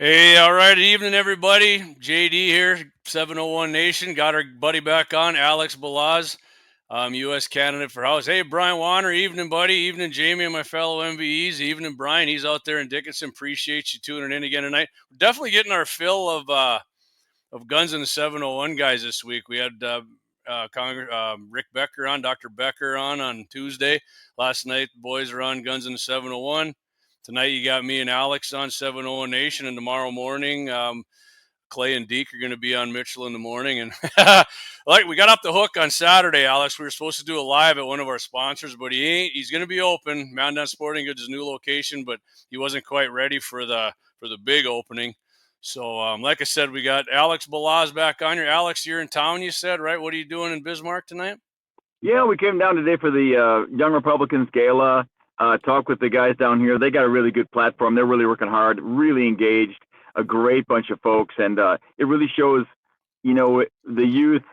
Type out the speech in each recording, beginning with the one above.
Hey, all right. Evening, everybody. JD here, 701 Nation. Got our buddy back on, Alex Balazs, U.S. candidate for House. Hey, Brian Warner. Evening, buddy. Evening, Jamie and my fellow MVEs. Evening, Brian. He's out there in Dickinson. Appreciate you tuning in again tonight. We're definitely getting our fill of Guns in the 701 guys this week. We had Rick Becker on, Dr. Becker on Tuesday. Last night, the boys are on Guns in the 701. Tonight, you got me and Alex on 701 Nation, and tomorrow morning, Clay and Deke are going to be on Mitchell in the morning. And like we got off the hook on Saturday, Alex. We were supposed to do a live at one of our sponsors, but he ain't. He's going to be open. Mountain Down Sporting Goods' new location, but he wasn't quite ready for the big opening. So, like I said, we got Alex Balazs back on here. Alex, you're in town, you said, right? What are you doing in Bismarck tonight? Yeah, we came down today for the Young Republicans Gala. Talk with the guys down here. They got a really good platform. They're really working hard, really engaged, a great bunch of folks. And it really shows, the youth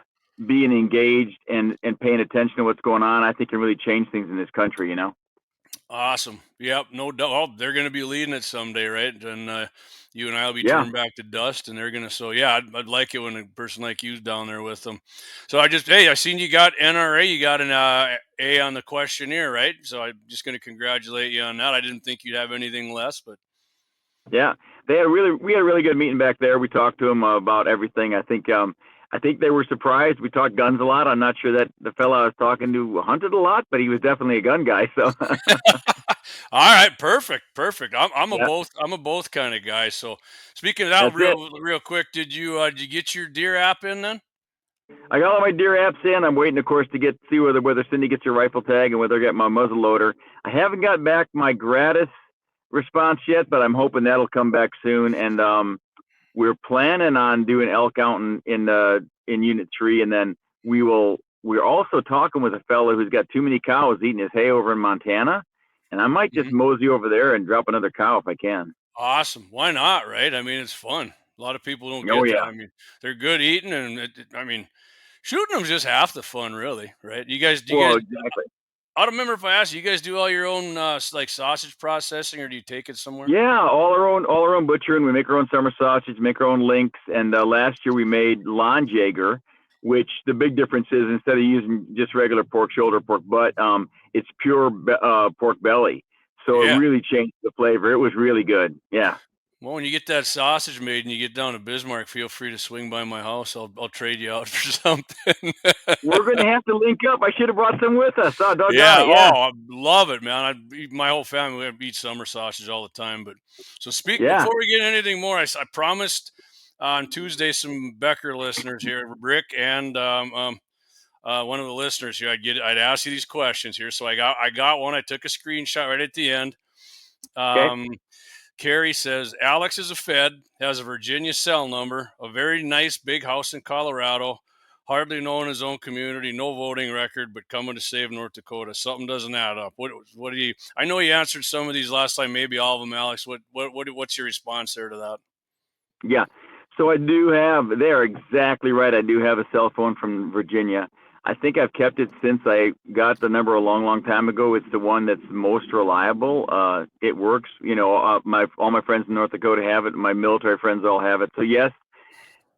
being engaged and paying attention to what's going on. I think can really change things in this country, Awesome. Yep, no doubt. Oh, they're going to be leading it someday, right? And you and I will be turned back to dust, and they're going to. So yeah, I'd like it when a person like you's down there with them. So I seen you got NRA, you got an A on the questionnaire, right? So I'm just going to congratulate you on that. I didn't think you'd have anything less, but yeah, we had a really good meeting back there. We talked to them about everything. I think they were surprised. We talked guns a lot. I'm not sure that the fellow I was talking to hunted a lot, but he was definitely a gun guy. So, all right, perfect. I'm a both kind of guy. So, speaking of that, real quick, did you get your deer app in then? I got all my deer apps in. I'm waiting, of course, to see whether Cindy gets her rifle tag and whether I get my muzzle loader. I haven't got back my gratis response yet, but I'm hoping that'll come back soon. And we're planning on doing elk out in Unit 3, and then we're also talking with a fellow who's got too many cows eating his hay over in Montana, and I might just mosey over there and drop another cow if I can. Awesome. Why not, right? I mean, it's fun. A lot of people don't get that. I mean, they're good eating, and shooting them's just half the fun, really, right? Exactly. I don't remember if I asked you guys do all your own like sausage processing, or do you take it somewhere? Yeah, all our own butchering. We make our own summer sausage, make our own links, and last year we made Landjager, which the big difference is instead of using just regular pork shoulder, pork butt, it's pure pork belly. So it really changed the flavor. It was really good. Yeah. Well, when you get that sausage made and you get down to Bismarck, feel free to swing by my house. I'll trade you out for something. We're going to have to link up. I should have brought some with us. Oh, yeah. I love it, man. My whole family, we eat summer sausage all the time. But so before we get anything more, I promised on Tuesday some Becker listeners here, Rick and one of the listeners here, I'd ask you these questions here. So I got one. I took a screenshot right at the end. Carrie says, Alex is a Fed, has a Virginia cell number, a very nice big house in Colorado, hardly known in his own community, no voting record, but coming to save North Dakota. Something doesn't add up. What do you? I know you answered some of these last time, maybe all of them, Alex. What's your response there to that? Yeah. So I do have, they're exactly right. I do have a cell phone from Virginia. I think I've kept it since I got the number a long time ago. It's the one that's most reliable. It works. All my friends in North Dakota have it. My military friends all have it. So yes,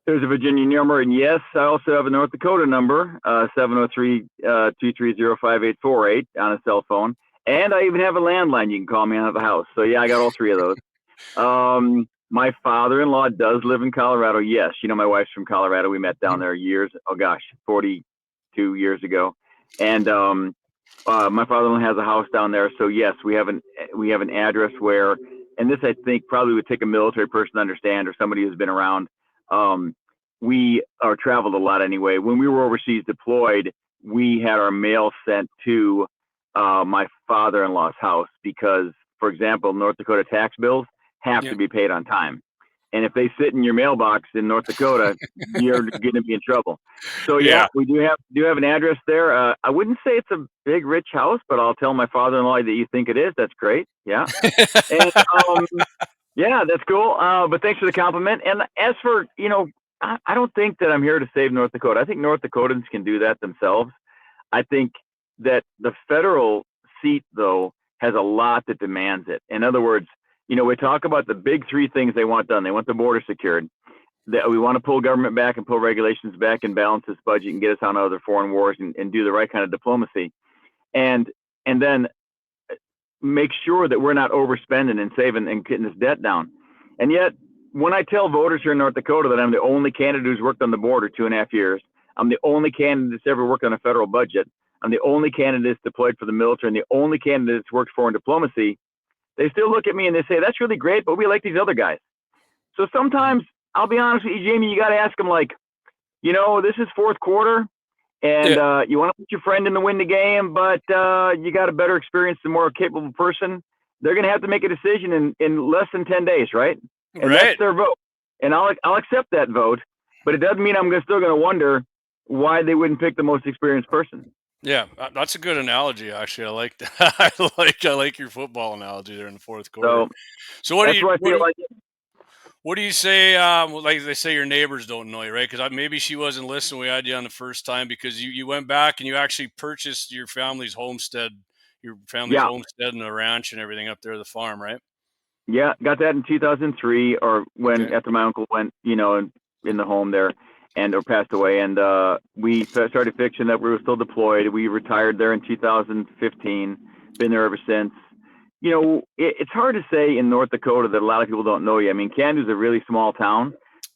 there's a Virginia number, and yes, I also have a North Dakota number, 703-230-5848 on a cell phone, and I even have a landline you can call me out of the house. So yeah, I got all three of those. My father-in-law does live in Colorado. Yes, my wife's from Colorado. We met down there 42 years ago, and my father-in-law has a house down there. So yes, we have an address where, and this I think probably would take a military person to understand, or somebody who's been around. We are traveled a lot anyway. When we were overseas deployed, we had our mail sent to my father-in-law's house because, for example, North Dakota tax bills have to be paid on time. And if they sit in your mailbox in North Dakota, you're going to be in trouble. So yeah, we do have an address there. I wouldn't say it's a big, rich house, but I'll tell my father-in-law that you think it is. That's great. Yeah. And, yeah, that's cool. But thanks for the compliment. And as for, I don't think that I'm here to save North Dakota. I think North Dakotans can do that themselves. I think that the federal seat, though, has a lot that demands it. In other words, we talk about the big three things they want done. They want the border secured. We want to pull government back and pull regulations back and balance this budget and get us out of other foreign wars and do the right kind of diplomacy. And then make sure that we're not overspending and saving and getting this debt down. And yet, when I tell voters here in North Dakota that I'm the only candidate who's worked on the border 2.5 years, I'm the only candidate that's ever worked on a federal budget, I'm the only candidate that's deployed for the military, and the only candidate that's worked foreign diplomacy, they still look at me and they say, that's really great, but we like these other guys. So sometimes, I'll be honest with you, Jamie, you got to ask them, like, this is fourth quarter, and you want to put your friend in the win the game, but you got a better experienced and more capable person. They're going to have to make a decision in less than 10 days, right? And that's their vote. And I'll accept that vote, but it doesn't mean I'm still going to wonder why they wouldn't pick the most experienced person. Yeah, that's a good analogy. Actually, I like that. I like your football analogy there in the fourth quarter. So what do you? What do you say? Like they say, your neighbors don't know you, right? Because maybe she wasn't listening. We had you on the first time because you went back and you actually purchased your family's homestead, homestead and the ranch and everything up there, the farm, right? Yeah, got that in 2003, or after my uncle went, in the home there, or passed away, and we started fixing that. We were still deployed. We retired there in 2015. Been there ever since. It's hard to say in North Dakota that a lot of people don't know you. I mean, Kandu's a really small town.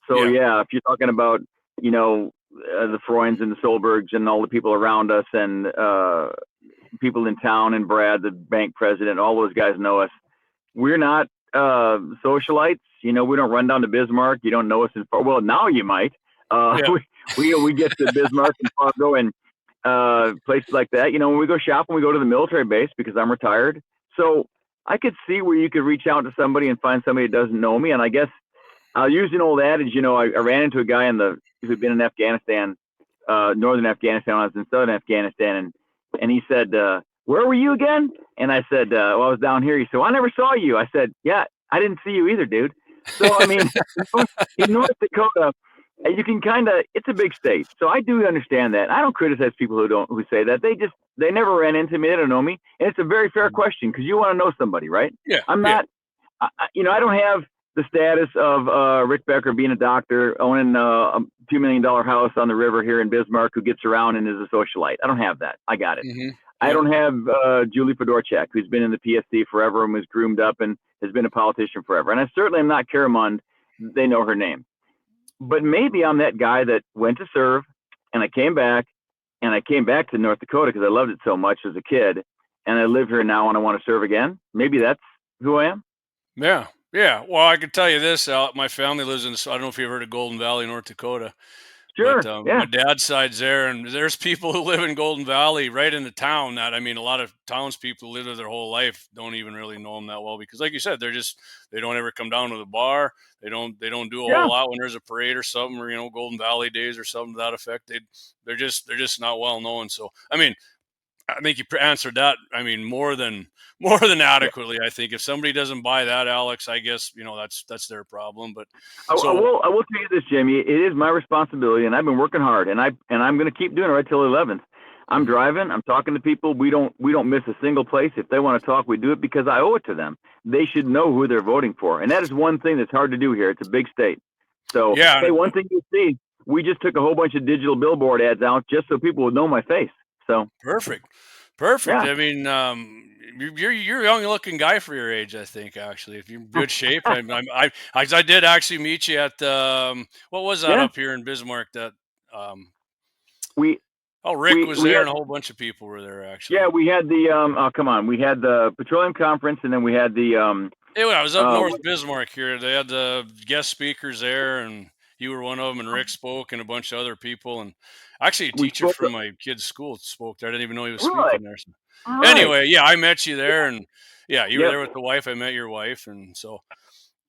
So, if you're talking about, the Freunds and the Solbergs and all the people around us and people in town and Brad, the bank president, all those guys know us. We're not socialites. We don't run down to Bismarck. You don't know us well, now you might. We get to Bismarck and Fargo and places like that. When we go shopping, we go to the military base because I'm retired. So I could see where you could reach out to somebody and find somebody that doesn't know me. And I guess I'll use an old adage. I ran into a guy who'd been in Afghanistan, northern Afghanistan. I was in southern Afghanistan, and he said, "Where were you again?" And I said, "Well, I was down here." He said, "Well, I never saw you." I said, "Yeah, I didn't see you either, dude." So I mean, in North Dakota, you can it's a big state. So I do understand that. I don't criticize people who say that. They never ran into me. They don't know me. And it's a very fair question because you want to know somebody, right? Yeah. I'm not, I don't have the status of Rick Becker being a doctor, owning a $2 million house on the river here in Bismarck who gets around and is a socialite. I don't have that. I got it. Mm-hmm. I don't have Julie Fedorchak, who's been in the PSC forever and was groomed up and has been a politician forever. And I certainly am not Caramond. They know her name. But maybe I'm that guy that went to serve, and I came back to North Dakota because I loved it so much as a kid, and I live here now and I want to serve again. Maybe that's who I am. Yeah. Well, I can tell you this, my family lives I don't know if you've heard of Golden Valley, North Dakota. Sure. But my dad's side's there, and there's people who live in Golden Valley, right in the town. A lot of townspeople live there their whole life don't even really know them that well because, like you said, they don't ever come down to the bar. They don't do a whole lot when there's a parade or something, or Golden Valley Days or something to that effect. They're just not well known. So I think you answered that. More than adequately. I think if somebody doesn't buy that, Alex, I guess that's their problem. But I will tell you this, Jamie. It is my responsibility, and I've been working hard, and I'm going to keep doing it right till the 11th. I'm driving. I'm talking to people. We don't miss a single place. If they want to talk, we do it because I owe it to them. They should know who they're voting for, and that is one thing that's hard to do here. It's a big state. So hey, one thing you see, we just took a whole bunch of digital billboard ads out just so people would know my face. So perfect. Yeah. You're a young looking guy for your age. I think actually, if you're in good shape, I did actually meet you at what was that up here in Bismarck? That Rick was there and a whole bunch of people were there actually. Yeah, we had the we had the petroleum conference and then we had the I was up north Bismarck here. They had the guest speakers there and you were one of them, and Rick spoke, and a bunch of other people, and actually a teacher from my kid's school spoke there. I didn't even know he was speaking there. So. Anyway, I met you there, and you were there with the wife. I met your wife, and so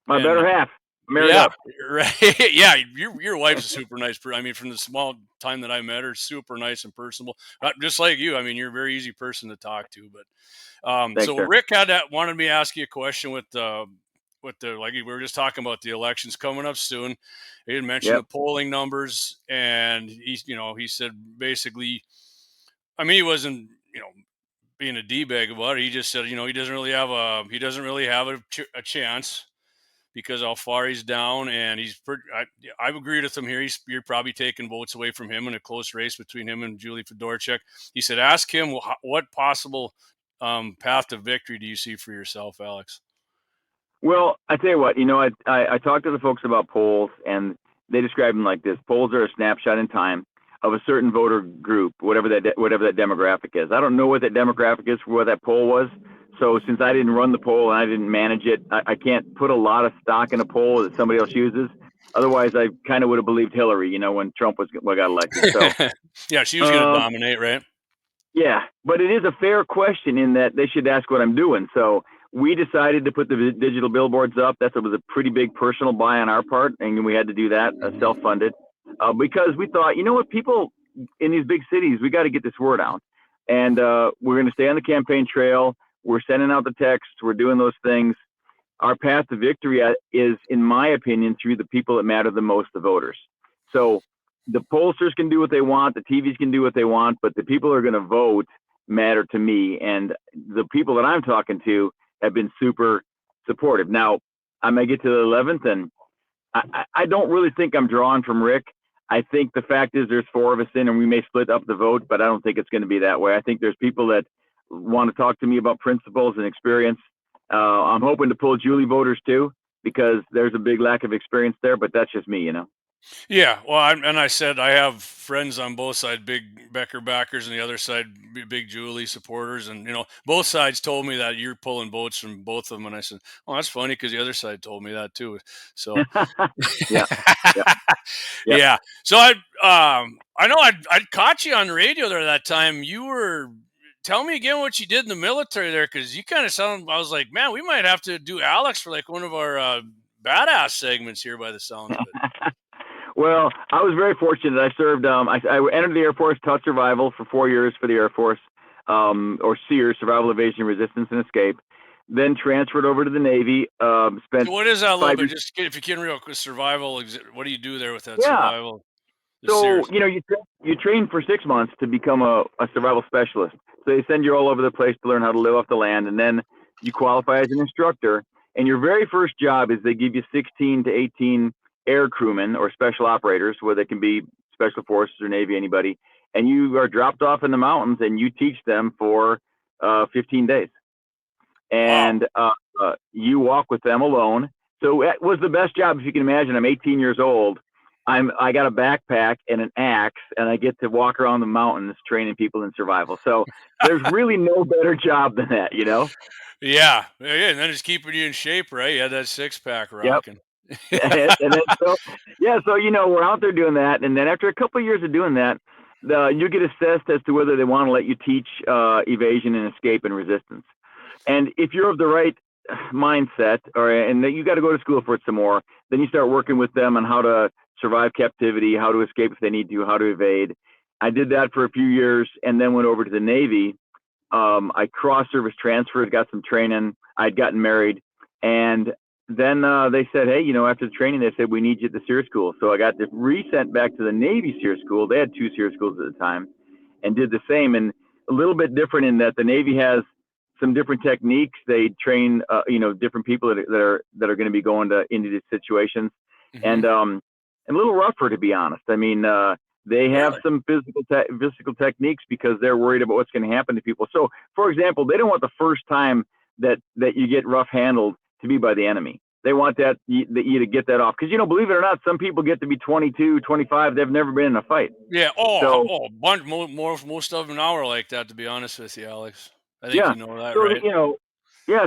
my better half. Married up. Right. Your wife's a super nice person. From the small time that I met her, super nice and personable. Just like you. You're a very easy person to talk to. But Thanks, so sir. Rick wanted me to ask you a question with the like we were just talking about the elections coming up soon. He had mentioned the polling numbers, and he said basically, he wasn't being a d-bag about it. He just said, he doesn't really have a chance because how far he's down, and I've agreed with him here. You're probably taking votes away from him in a close race between him and Julie Fedorchuk. He said, ask him what possible path to victory do you see for yourself, Alex? Well, I tell you what, I talked to the folks about polls, and they describe them like this: polls are a snapshot in time of a certain voter group, whatever that demographic is. I don't know what that demographic is for what that poll was. So since I didn't run the poll and I didn't manage it, I can't put a lot of stock in a poll that somebody else uses. Otherwise, I kind of would have believed Hillary, when Trump got elected. So yeah, she was going to dominate, right? Yeah, but it is a fair question in that they should ask what I'm doing. So we decided to put the digital billboards up. That was a pretty big personal buy on our part, and we had to do that self-funded because we thought, people in these big cities, we got to get this word out, and we're going to stay on the campaign trail. We're sending out the text. We're doing those things. Our path to victory is, in my opinion, through the people that matter the most, the voters. So the pollsters can do what they want, the TVs can do what they want, but the people who are going to vote matter to me. And the people that I'm talking to have been super supportive. Now, I may get to the 11th, and I don't really think I'm drawing from Rick. I think the fact is there's 4 of us in, and we may split up the vote, but I don't think it's going to be that way. I think there's people that want to talk to me about principles and experience. I'm hoping to pull Julie voters too, because there's a big lack of experience there, but that's just me, Yeah, well, I said I have friends on both sides, big Becker backers, and the other side, big Julie supporters, and both sides told me that you're pulling votes from both of them, and I said, "Oh, that's funny," because the other side told me that too. So, yeah, yeah. So I know I'd caught you on the radio there that time. You were. Tell me again what you did in the military there, because you kind of sound. I was like, man, we might have to do Alex for like one of our badass segments here by the sounds of it. Well, I was very fortunate. I served. I entered the Air Force, taught survival for 4 years for the Air Force, or SEER, Survival, Evasion, Resistance, and Escape. Then transferred over to the Navy. Spent. So what is that a little bit? Just if you can real quick, survival. What do you do there with that Yeah. survival? So you train for 6 months to become a survival specialist. So they send you all over the place to learn how to live off the land, and then you qualify as an instructor. And your very first job is they give you 16 to 18 air crewmen or special operators, where they can be special forces or Navy, anybody, and you are dropped off in the mountains and you teach them for 15 days. And you walk with them alone. So it was the best job, if you can imagine. I'm 18 years old. I got a backpack and an axe, and I get to walk around the mountains training people in survival. So there's really no better job than that, Yeah, and then it's keeping you in shape, right? You had that 6-pack rocking. Yep. and then, so we're out there doing that, and then after a couple of years of doing that, you get assessed as to whether they want to let you teach evasion and escape and resistance. And if you're of the right mindset, and you got to go to school for it some more, then you start working with them on how to survive captivity, how to escape if they need to, how to evade. I did that for a few years, and then went over to the Navy. I cross-service transferred, got some training. I'd gotten married, and then they said, hey, after the training, they said, we need you at the SEER school. So I got resent back to the Navy SEER school. They had 2 SEER schools at the time, and did the same. And a little bit different in that the Navy has some different techniques. They train, different people that are going to be going into these situations, and a little rougher, to be honest. I mean, they have some physical techniques because they're worried about what's going to happen to people. So, for example, they don't want the first time that you get rough handled to be by the enemy. They want you to get that off. Because, believe it or not, some people get to be 22, 25. They've never been in a fight. Yeah. Bunch more. Most of them now are like that, to be honest with you, Alex. I think you know that, right?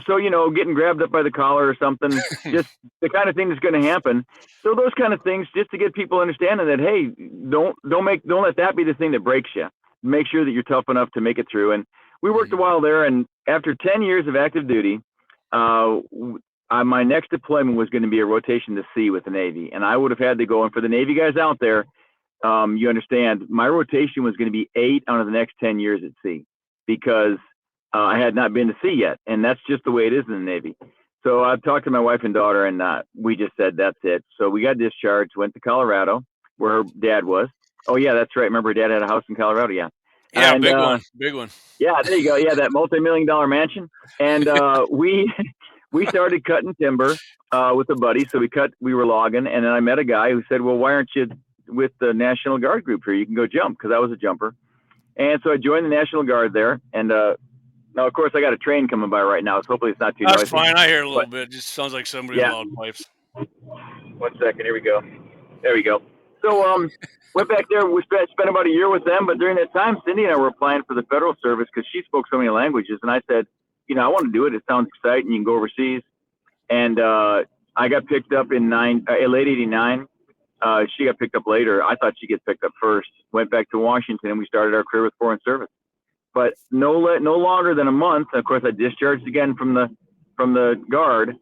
So, getting grabbed up by the collar or something, just the kind of thing that's going to happen. So those kind of things, just to get people understanding that, hey, don't let that be the thing that breaks you. Make sure that you're tough enough to make it through. And we worked a while there, and after 10 years of active duty, my next deployment was going to be a rotation to sea with the Navy, and I would have had to go. And for the Navy guys out there, you understand, my rotation was going to be 8 out of the next 10 years at sea, because I had not been to sea yet, and that's just the way it is in the Navy. So I've talked to my wife and daughter, and we just said that's it. So we got discharged, went to Colorado, where her dad was. Oh yeah, that's right. Remember, her dad had a house in Colorado. Yeah. Yeah, And big one, big one. yeah, there you go. Yeah, that multi-million-dollar mansion. And we started cutting timber with a buddy. So we were logging, and then I met a guy who said, "Well, why aren't you with the National Guard group here? You can go jump," because I was a jumper. And so I joined the National Guard there. And now, of course, I got a train coming by right now, so hopefully it's not too That's noisy. fine. I hear a But little bit. It just sounds like somebody with yeah, loud pipes. 1 second. Here we go. There we go. So went back there. We spent about a year with them. But during that time, Cindy and I were applying for the federal service because she spoke so many languages. And I said, I want to do it. It sounds exciting. You can go overseas. And I got picked up in late '89. She got picked up later. I thought she'd get picked up first. Went back to Washington, and we started our career with Foreign Service. But no longer than a month. Of course, I discharged again from the Guard.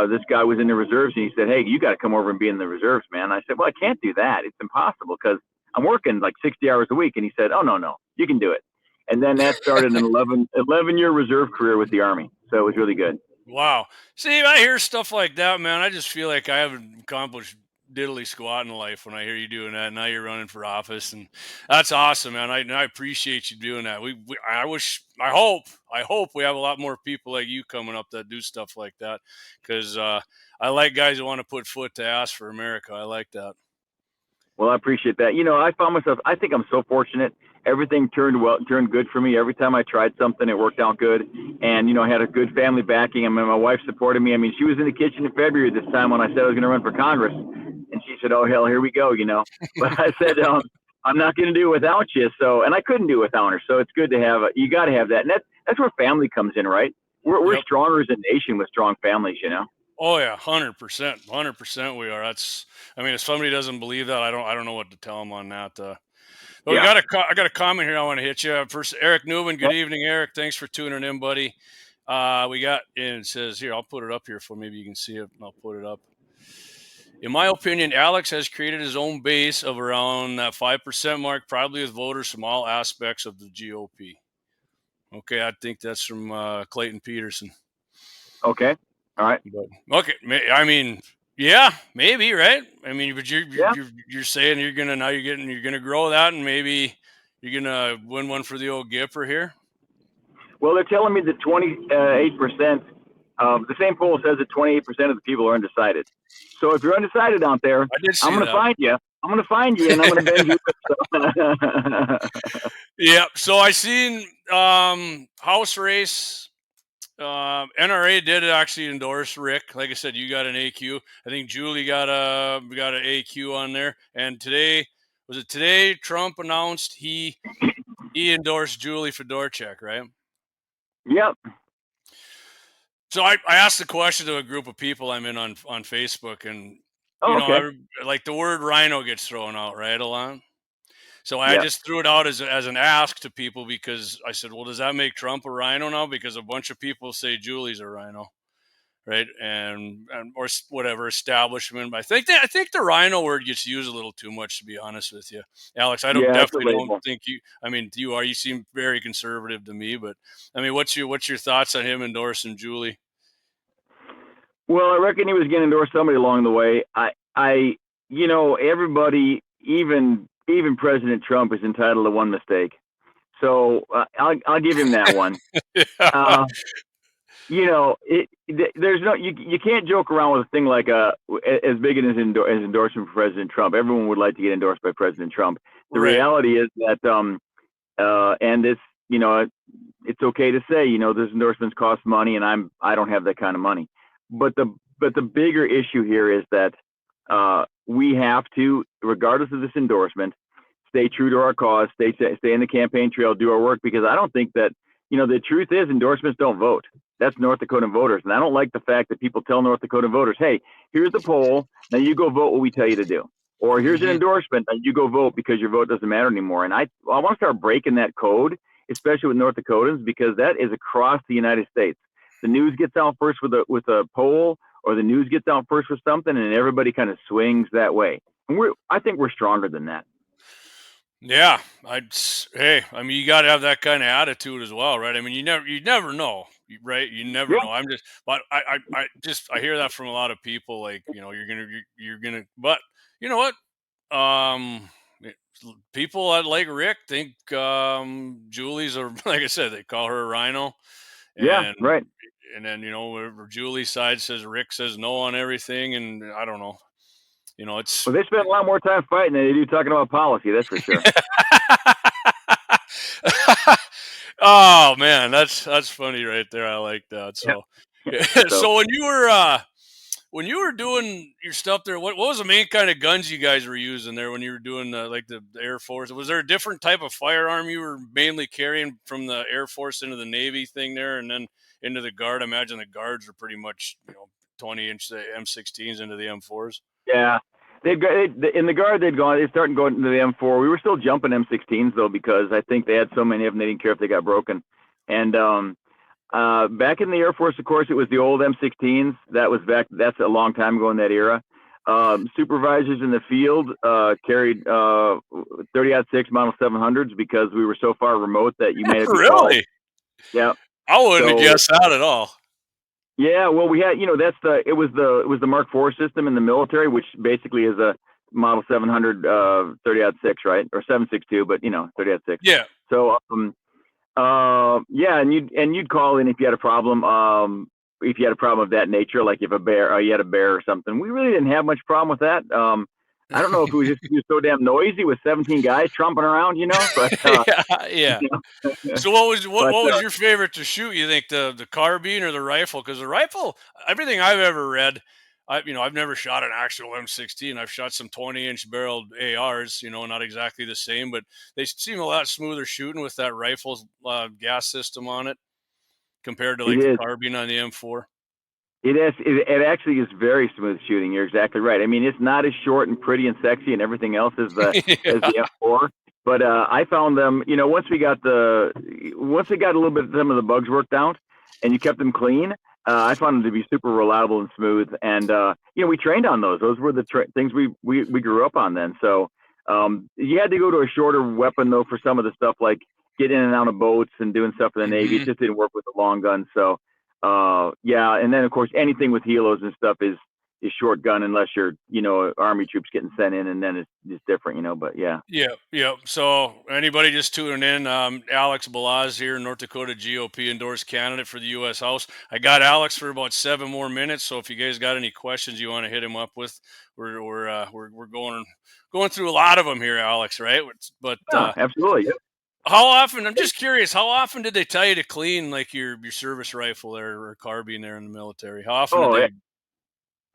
This guy was in the reserves, and he said, "Hey, you got to come over and be in the reserves, man." I said, "Well, I can't do that. It's impossible because I'm working like 60 hours a week." And he said, "Oh, no, you can do it." And then that started an 11-year reserve career with the Army. So it was really good. Wow. See, I hear stuff like that, man. I just feel like I haven't accomplished diddly squat in life when I hear you doing that. Now you're running for office, and that's awesome, man. I appreciate you doing that. I hope we have a lot more people like you coming up that do stuff like that, because I like guys who want to put foot to ass for America. I like that. Well, I appreciate that. I found myself, I think I'm so fortunate. Everything turned good for me. Every time I tried something, it worked out good. And, I had a good family backing. I mean, my wife supported me. I mean, she was in the kitchen in February this time when I said I was going to run for Congress. And she said, "Oh, hell, here we go," But I said, "I'm not going to do it without you." So, and I couldn't do it without her. So it's good to have, you got to have that. And that's where family comes in, right? We're Yep. stronger as a nation with strong families. Oh yeah, 100%, 100%. We are. That's. I mean, if somebody doesn't believe that, I don't know what to tell them on that. But Yeah. I got a comment here I want to hit you. First, Eric Newman. Good evening, Eric. Thanks for tuning in, buddy. We got, and it says here, I'll put it up here for maybe you can see it. I'll put it up. In my opinion, Alex has created his own base of around that 5% mark, probably with voters from all aspects of the GOP. Okay, I think that's from Clayton Peterson. Okay. All right. But okay, I mean, yeah, maybe, right? I mean, but Yeah. you're saying you're gonna grow that, and maybe you're gonna win one for the old Gipper here. Well, they're telling me that 28%, the same poll says that 28% of the people are undecided. So if you're undecided out there, I did I'm see going to that. find you. I'm going to find you, and I'm going to bend you. Yeah. So I seen House race. NRA did actually endorse Rick. Like I said, you got an AQ. I think Julie got an AQ on there. And today, was it today? Trump announced he endorsed Julie Fedorchak, right? Yep. So I asked the question to a group of people I'm in on Facebook, and Oh, okay. like the word rhino gets thrown out right a lot. So I Yep. just threw it out as an ask to people, because I said, well, does that make Trump a rhino now? Because a bunch of people say Julie's a rhino, right? And or whatever establishment. I think the rhino word gets used a little too much, to be honest with you, Alex. I Yeah, it's a definitely don't label. think you. I mean, you seem very conservative to me, but I mean, what's your thoughts on him endorsing Julie? Well, I reckon he was going to endorse somebody along the way. Everybody, even President Trump, is entitled to one mistake. So I'll give him that one. Yeah. There's no you can't joke around with a thing like as big as endorsement for President Trump. Everyone would like to get endorsed by President Trump. The Right. reality is that and this it's okay to say those endorsements cost money, and I don't have that kind of money. But the bigger issue here is that we have to, regardless of this endorsement, stay true to our cause, stay in the campaign trail, do our work, because I don't think that the truth is endorsements don't vote. That's North Dakota voters, and I don't like the fact that people tell North Dakota voters, "Hey, here's the poll. Now you go vote what we tell you to do." Or here's an endorsement, and you go vote because your vote doesn't matter anymore. And I want to start breaking that code, especially with North Dakotans, because that is across the United States. The news gets out first with a poll, or the news gets out first with something, and everybody kind of swings that way. And I think we're stronger than that. Yeah, hey, I mean, you got to have that kind of attitude as well, right? I mean, you never know, right? You never Yeah. know. But I hear that from a lot of people. Like, you're gonna, but you know what? people like Rick think Julie's a like I said, they call her a rhino, Yeah, and right. then wherever Julie's side says Rick says no on everything, and I don't know. It's Well, they spend a lot more time fighting than they do talking about policy. That's for sure. Oh man, that's funny right there. I like that. Yeah. So, So so when you were doing your stuff there, what was the main kind of guns you guys were using there when you were doing like the Air Force? Was there a different type of firearm you were mainly carrying from the Air Force into the Navy thing there, and then into the Guard? I imagine the Guards are pretty much 20-inch M16s into the M4s. yeah, in the Guard they'd gone. They started going into the M4. We were still jumping M16s though because I think they had so many of them they didn't care if they got broken. And back in the Air Force, of course, it was the old M16s. That's a long time ago in that era. Supervisors in the field carried 30-06 Model 700s because we were so far remote that you may have Really? called. Yeah, I wouldn't have guessed that at all. Yeah, well, we had, it was the Mark IV system in the military, which basically is a Model 700 30-06, right, or 762, but 30-06. Yeah. So, yeah, and you'd call in if you had a problem. If you had a problem of that nature, like if you had a bear or something. We really didn't have much problem with that. I don't know if it was just so damn noisy with 17 guys tromping around, but yeah. So what was your favorite to shoot? You think the carbine or the rifle? Because the rifle, everything I've ever read, I've never shot an actual M16. I've shot some 20-inch barreled ARs. Not exactly the same, but they seem a lot smoother shooting with that rifle's gas system on it compared to like the carbine on the M4. It is. It actually is very smooth shooting. You're exactly right. I mean, it's not as short and pretty and sexy and everything else as the as the M4. But I found them. Once we got a little bit some of the bugs worked out, and you kept them clean, I found them to be super reliable and smooth. And we trained on those. Those were the things we grew up on then. So you had to go to a shorter weapon though for some of the stuff like getting in and out of boats and doing stuff for the Navy. It just didn't work with the long gun. So. Yeah, and then of course anything with helos and stuff is short gun unless you're Army troops getting sent in, and then it's different, But yeah. Yeah. So anybody just tuning in, Alex Balazs here, North Dakota GOP endorsed candidate for the U.S. House. I got Alex for about 7 more minutes, so if you guys got any questions you want to hit him up with, we're going through a lot of them here, Alex. Right? But absolutely. How often? I'm just curious. How often did they tell you to clean like your service rifle there or carbine there in the military? How often did they?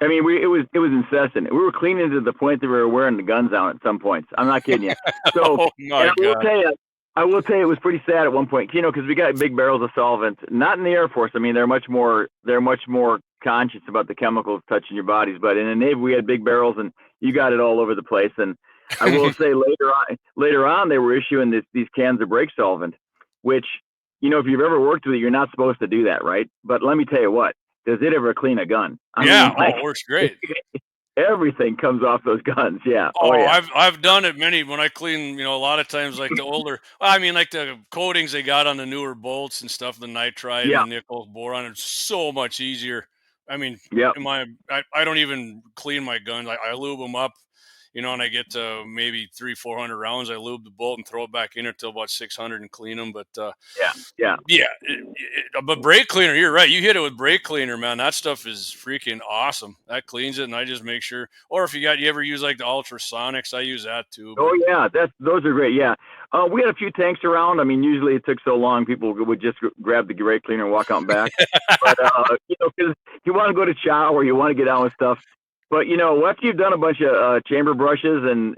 I mean, it was incessant. We were cleaning to the point that we were wearing the guns out at some points. I'm not kidding you. So oh my God. I will tell you, it was pretty sad at one point. Because we got big barrels of solvent. Not in the Air Force. I mean, they're much more conscious about the chemicals touching your bodies. But in the Navy, we had big barrels, and you got it all over the place. And I will say later on, they were issuing these cans of brake solvent, which, if you've ever worked with it, you're not supposed to do that, right? But let me tell you what, does it ever clean a gun? I mean, it works great. Everything comes off those guns, yeah. Yeah. I've done it when I clean, a lot of times like the older, like the coatings they got on the newer bolts and stuff, the nitride and the nickel boron, it's so much easier. I mean, I don't even clean my guns. I lube them up. And I get to maybe 300-400 rounds. I lube the bolt and throw it back in until about 600 and clean them. But but brake cleaner, you're right. You hit it with brake cleaner, man. That stuff is freaking awesome. That cleans it, and I just make sure. Or if you ever use like the ultrasonics, I use that too. But. Oh yeah, those are great. Yeah, we had a few tanks around. I mean, usually it took so long, people would just grab the brake cleaner and walk out and back. But because you want to go to chow or you want to get on with stuff. But after you've done a bunch of chamber brushes and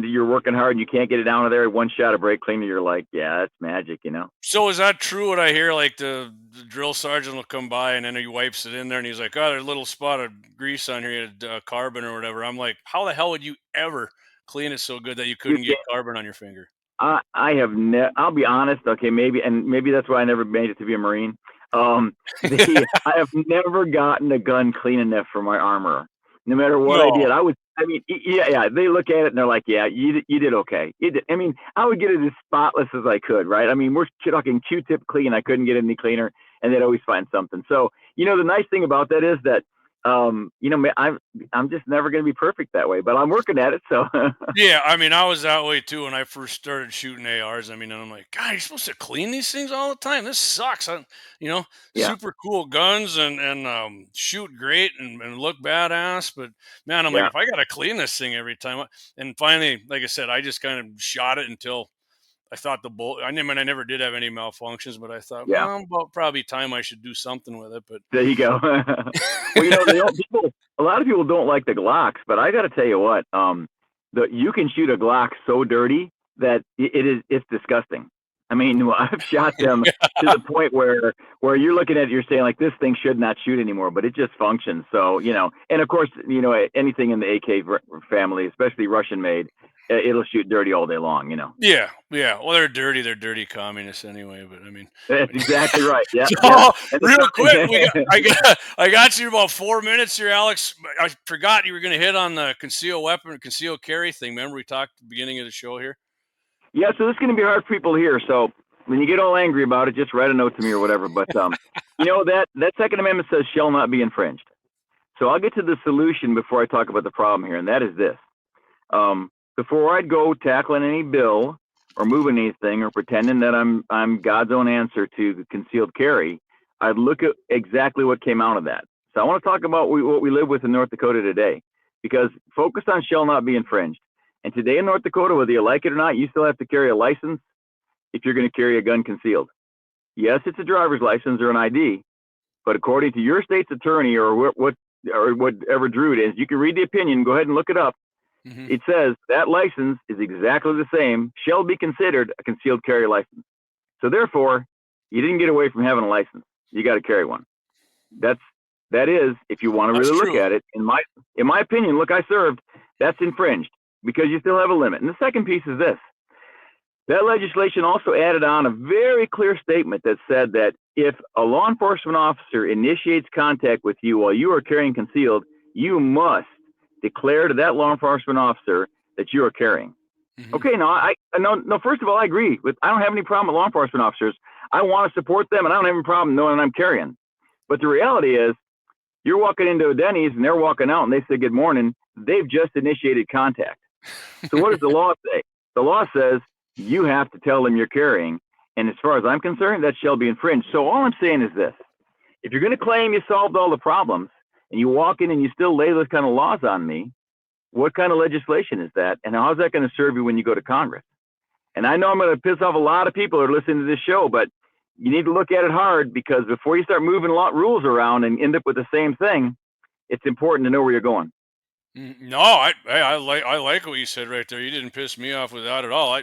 you're working hard and you can't get it out of there, one shot of brake cleaner, you're like, yeah, that's magic, So is that true? What I hear, like the drill sergeant will come by and then he wipes it in there and he's like, oh, there's a little spot of grease on here, carbon or whatever. I'm like, how the hell would you ever clean it so good that you couldn't get carbon on your finger? I have I'll be honest. Okay, maybe that's why I never made it to be a Marine. I have never gotten a gun clean enough for my armorer. No matter what I did, they look at it and they're like, yeah, you did okay. I mean, I would get it as spotless as I could, right? I mean, we're talking Q-tip clean. I couldn't get it any cleaner, and they'd always find something. So, the nice thing about that is that I'm just never going to be perfect that way, but I'm working at it. So Yeah, I mean, I was that way too when I first started shooting ARs. I mean, and I'm like, God, you're supposed to clean these things all the time. This sucks. You know, yeah, super cool guns and shoot great and look badass. But man, I'm like, yeah, if I gotta clean this thing every time, and finally, like I said, I just kind of shot it until I thought the bullet. I never did have any malfunctions, but I thought, yeah. well, about probably time I should do something with it. But There you go. Well, a lot of people don't like the Glocks, but I got to tell you what, you can shoot a Glock so dirty that it's disgusting. I mean, I've shot them to the point where you're looking at it, you're saying like this thing should not shoot anymore, but it just functions. So and of course, anything in the AK family, especially Russian made, it'll shoot dirty all day long. yeah, yeah. Well, they're dirty. They're dirty communists anyway. But I mean, That's exactly right. Yeah, yeah. so And real quick, I got you about 4 minutes here, Alex. I forgot you were going to hit on the concealed weapon, concealed carry thing. Remember we talked at the beginning of the show here. Yeah, so this is going to be hard for people to hear. So when you get all angry about it, just write a note to me or whatever. But that Second Amendment says shall not be infringed. So I'll get to the solution before I talk about the problem here, and that is this: before I'd go tackling any bill or moving anything or pretending that I'm God's own answer to concealed carry, I'd look at exactly what came out of that. So I want to talk about what we live with in North Dakota today, because focus on shall not be infringed. And today in North Dakota, whether you like it or not, you still have to carry a license if you're going to carry a gun concealed. Yes, it's a driver's license or an ID, but according to your state's attorney or whatever Drew it is, you can read the opinion. Go ahead and look it up. Mm-hmm. It says that license is exactly the same, shall be considered a concealed carry license. So therefore, you didn't get away from having a license. You got to carry one. That is, if you want to That's really look true. at it, in my opinion, look, I served, that's infringed because you still have a limit. And the second piece is this: that legislation also added on a very clear statement that said that if a law enforcement officer initiates contact with you while you are carrying concealed, you must declare to that law enforcement officer that you are carrying. Mm-hmm. Okay, no. First of all, I agree with. I don't have any problem with law enforcement officers. I want to support them, and I don't have any problem knowing I'm carrying. But the reality is, you're walking into a Denny's and they're walking out, and they say good morning. They've just initiated contact. So what does the law say? The law says you have to tell them you're carrying, and as far as I'm concerned, that shall be infringed. So all I'm saying is this: if you're going to claim you solved all the problems, and you walk in and you still lay those kind of laws on me, what kind of legislation is that? And how's that going to serve you when you go to Congress? And I know I'm going to piss off a lot of people who are listening to this show, but you need to look at it hard, because before you start moving a lot of rules around and end up with the same thing, it's important to know where you're going. No, I like what you said right there. You didn't piss me off with that at all.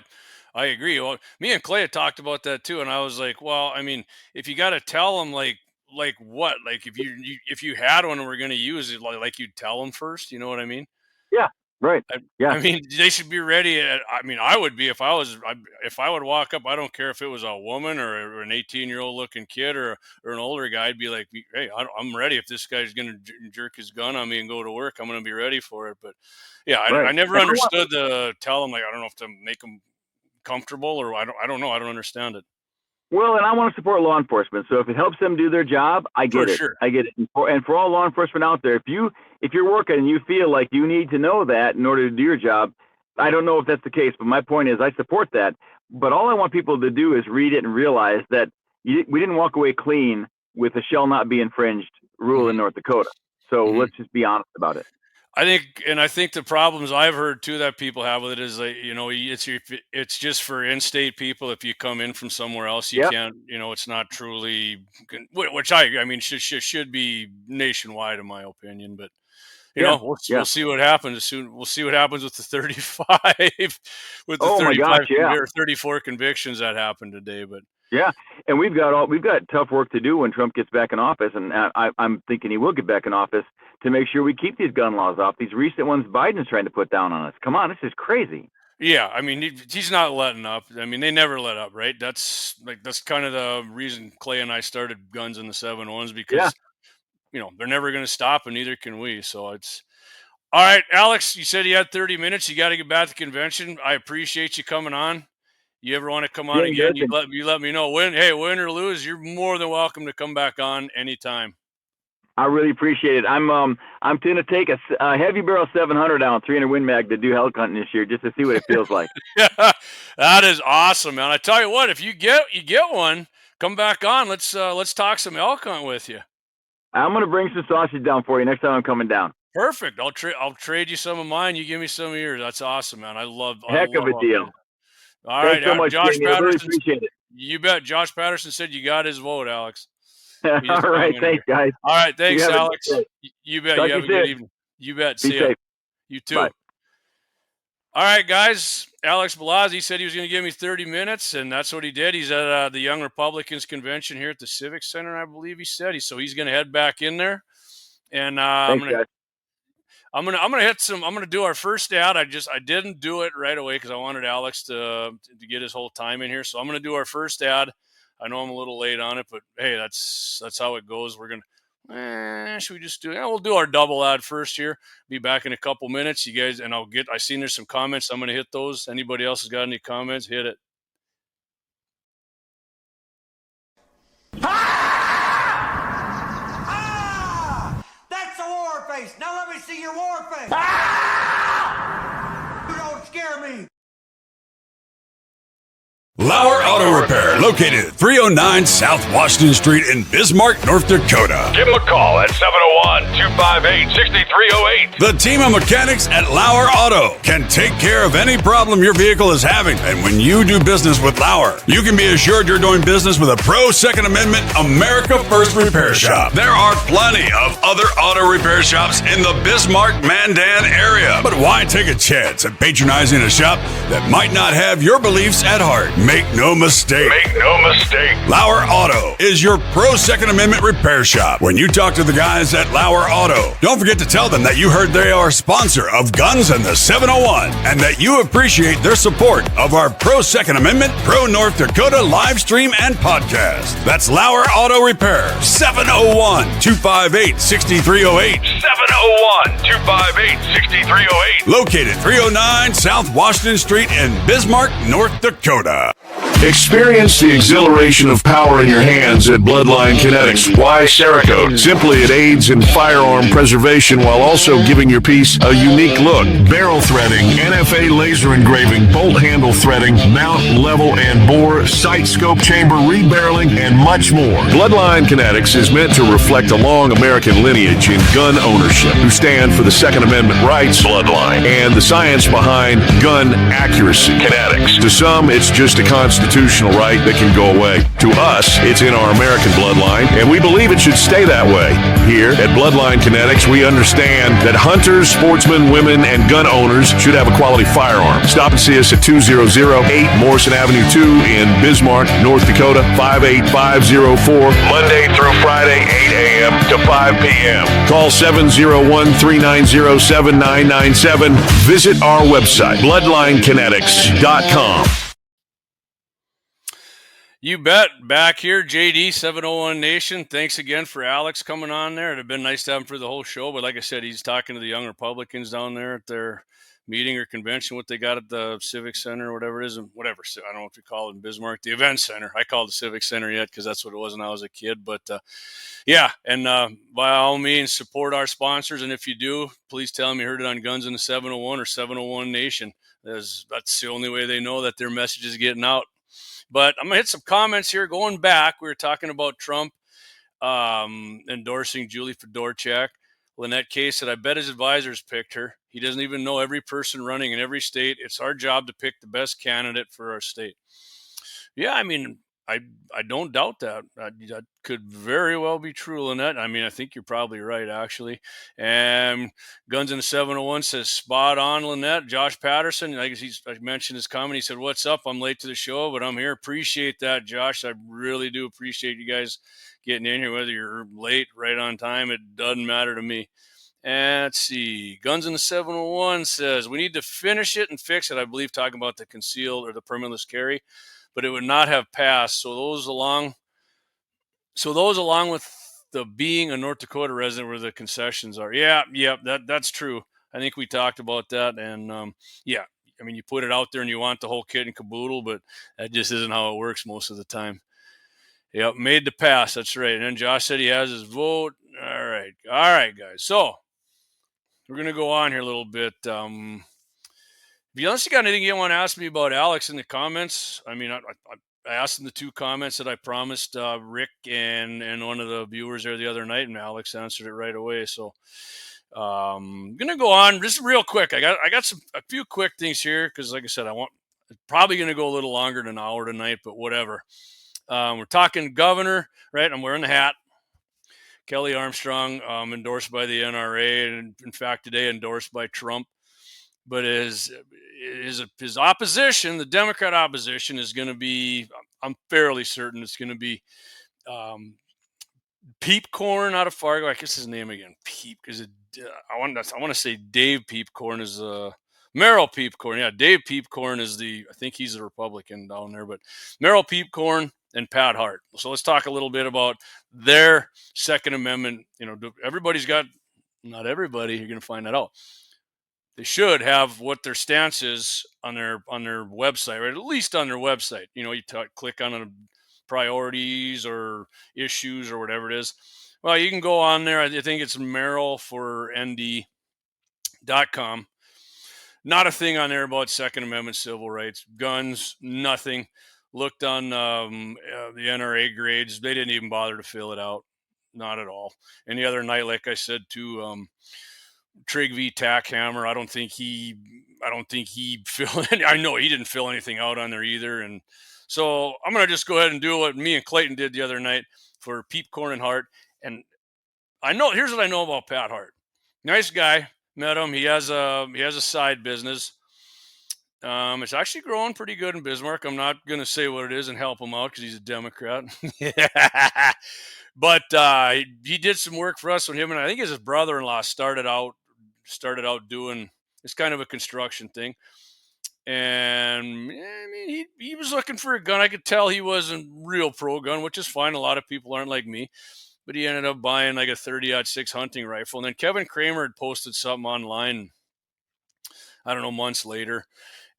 I agree. Well, me and Clay had talked about that too, and I was like, well, I mean, if you got to tell them like what, like if you had one and we're going to use it, like you'd tell them first. You know what I mean? Yeah, right. I, Yeah, I mean, they should be ready. I mean, I would be if I would walk up. I don't care if it was a woman or an 18-year-old looking kid or an older guy. I'd be like, hey, I'm ready. If this guy's going to jerk his gun on me and go to work, I'm going to be ready for it. But yeah, right. I never And understood the tell them, like, I don't know if to make them comfortable or I don't know. I don't understand it. and I want to support law enforcement. So if it helps them do their job, I For get it. sure. I get it. And for all law enforcement out there, if you're working and you feel like you need to know that in order to do your job, I don't know if that's the case, but my point is I support that. But all I want people to do is read it and realize that we didn't walk away clean with a shall not be infringed rule in Mm-hmm. North Dakota. So Mm-hmm. let's just be honest about it. I think the problems I've heard too that people have with it is like, it's just for in-state people. If you come in from somewhere else, you Yep. can't, it's not truly, which I mean, should be nationwide in my opinion, but Yeah. we'll Yeah. see what happens soon. We'll see what happens with the 35, with the Oh my gosh. 35 Yeah. or 34 convictions that happened today, but Yeah, and we've got tough work to do when Trump gets back in office, and I'm thinking he will get back in office to make sure we keep these gun laws off. These recent ones Biden's trying to put down on us. Come on, this is crazy. yeah, I mean, he's not letting up. I mean, they never let up, right? That's kind of the reason Clay and I started Guns in the 701s, Yeah, because they're never going to stop, and neither can we. So it's all right, Alex. You said you had 30 minutes. You got to get back to convention. I appreciate you coming on. You ever want to come on getting again? good. And You let me know. Win or lose, you're more than welcome to come back on anytime. I really appreciate it. I'm going to take a heavy barrel 700 down 300 Win Mag to do elk hunting this year just to see what it feels like. Yeah, that is awesome, man. I tell you what, if you get one, come back on. Let's talk some elk hunt with you. I'm going to bring some sausage down for you next time I'm coming down. Perfect. I'll trade you some of mine. You give me some of yours. That's awesome, man. I love Of a deal. All Thanks right, so much, Josh Jamie. I really Patterson. appreciate it. You bet. Josh Patterson said you got his vote, Alex. All right, thanks, guys. All right, thanks, Alex. You bet. Talk You have a good evening. You bet. Be See safe. ya. You too. Bye. All right, guys. Alex Balazs, he said he was going to give me 30 minutes, and that's what he did. He's at the Young Republicans Convention here at the Civic Center, I believe he said. So he's going to head back in there. And Thanks, guys. I'm gonna do our first ad. I didn't do it right away because I wanted Alex to get his whole time in here. So I'm gonna do our first ad. I know I'm a little late on it, but hey, that's how it goes. We're gonna should we just do it? Yeah, we'll do our double ad first here. Be back in a couple minutes, you guys, and I seen there's some comments. I'm gonna hit those. Anybody else has got any comments? Hit it. Now let me see your war face. Ah! You don't scare me. Lauer Auto Repair, located at 309 South Washington Street in Bismarck, North Dakota. Give them a call at 701-258-6308. The team of mechanics at Lauer Auto can take care of any problem your vehicle is having. And when you do business with Lauer, you can be assured you're doing business with a pro Second Amendment America First repair shop. There are plenty of other auto repair shops in the Bismarck-Mandan area. But why take a chance at patronizing a shop that might not have your beliefs at heart? Make no mistake. Lauer Auto is your pro Second Amendment repair shop. When you talk to the guys at Lauer Auto, don't forget to tell them that you heard they are a sponsor of Guns and the 701 and that you appreciate their support of our pro Second Amendment, pro North Dakota live stream and podcast. That's Lauer Auto Repair, 701-258-6308. 701-258-6308. Located 309 South Washington Street in Bismarck, North Dakota. Experience the exhilaration of power in your hands at Bloodline Kinetics. Why Cerakote? Simply, it aids in firearm preservation while also giving your piece a unique look. Barrel threading, NFA laser engraving, bolt handle threading, mount, level, and bore, sight scope chamber, rebarreling, and much more. Bloodline Kinetics is meant to reflect a long American lineage in gun ownership, who stand for the Second Amendment rights, Bloodline, and the science behind gun accuracy. Kinetics. To some, it's just a constitutional right that can go away. To us, it's in our American bloodline, and we believe it should stay that way. Here at Bloodline Kinetics, we understand that hunters, sportsmen, women, and gun owners should have a quality firearm. Stop and see us at 2008 Morrison Avenue 2 in Bismarck, North Dakota, 58504, Monday through Friday, 8 a.m. to 5 p.m. Call 701-390-7997. Visit our website, bloodlinekinetics.com. You bet. Back here, G&T701Nation. Thanks again for Alex coming on there. It'd have been nice to have him for the whole show, but like I said, he's talking to the Young Republicans down there at their meeting or convention, what they got at the Civic Center or whatever it is, whatever. I don't know if you call it in Bismarck, the event center. I call it the Civic Center yet because that's what it was when I was a kid. But yeah, and by all means, support our sponsors. And if you do, please tell them you heard it on Guns in the 701 or 701 Nation. That's the only way they know that their message is getting out. But I'm going to hit some comments here. Going back, we were talking about Trump endorsing Julie Fedorchak. Lynette K said, I bet his advisors picked her. He doesn't even know every person running in every state. It's our job to pick the best candidate for our state. Yeah, I mean, I don't doubt that. That could very well be true, Lynette. I mean, I think you're probably right, actually. And Guns in the 701 says, spot on, Lynette. Josh Patterson, I mentioned his comment. He said, what's up? I'm late to the show, but I'm here. Appreciate that, Josh. I really do appreciate you guys getting in here, whether you're late, right on time. It doesn't matter to me. And let's see. Guns in the 701 says, we need to finish it and fix it. I believe talking about the concealed or the permitless carry, but it would not have passed. So those along with the being a North Dakota resident where the concessions are. Yeah, that's true. I think we talked about that. And yeah, I mean, you put it out there and you want the whole kit and caboodle, but that just isn't how it works most of the time. Yep, made the pass. That's right. And then Josh said he has his vote. All right. right, guys. So we're gonna go on here a little bit. If you honestly got anything you want to ask me about Alex in the comments, I mean, I asked him the 2 comments that I promised Rick and one of the viewers there the other night, and Alex answered it right away. So I'm gonna go on just real quick. I got a few quick things here because, like I said, probably gonna go a little longer than an hour tonight, but whatever. We're talking governor, right? I'm wearing the hat. Kelly Armstrong, endorsed by the NRA, and in fact today endorsed by Trump. But his opposition, the Democrat opposition, is going to be, I'm fairly certain it's going to be Peep Corn out of Fargo. I guess his name again, Peep, because I want to say Dave Peep Corn is Merrill Peep Corn. Yeah, Dave Peep Corn is I think he's a Republican down there, but Merrill Peep Corn and Pat Hart. So let's talk a little bit about their Second Amendment. You know, everybody's got, not everybody, you're going to find that out. They should have what their stance is on their website, right? At least on their website. You know, you click on priorities or issues or whatever it is. Well, you can go on there. I think it's merrillfornd.com. Not a thing on there about Second Amendment civil rights, guns, nothing. Looked on the NRA grades. They didn't even bother to fill it out. Not at all. And the other night, like I said, too, Trig v. Tackhammer, I don't think he filled any, I know he didn't fill anything out on there either. And so I'm going to just go ahead and do what me and Clayton did the other night for Peep Corn and Hart. And here's what I know about Pat Hart. Nice guy, met him. He has a side business. It's actually growing pretty good in Bismarck. I'm not going to say what it is and help him out because he's a Democrat. But he did some work for us when him and I think his brother-in-law started out doing, it's kind of a construction thing. And I mean, he was looking for a gun. I could tell he wasn't real pro gun, which is fine. A lot of people aren't like me. But he ended up buying like a 30-06 hunting rifle. And then Kevin Kramer had posted something online, I don't know, months later.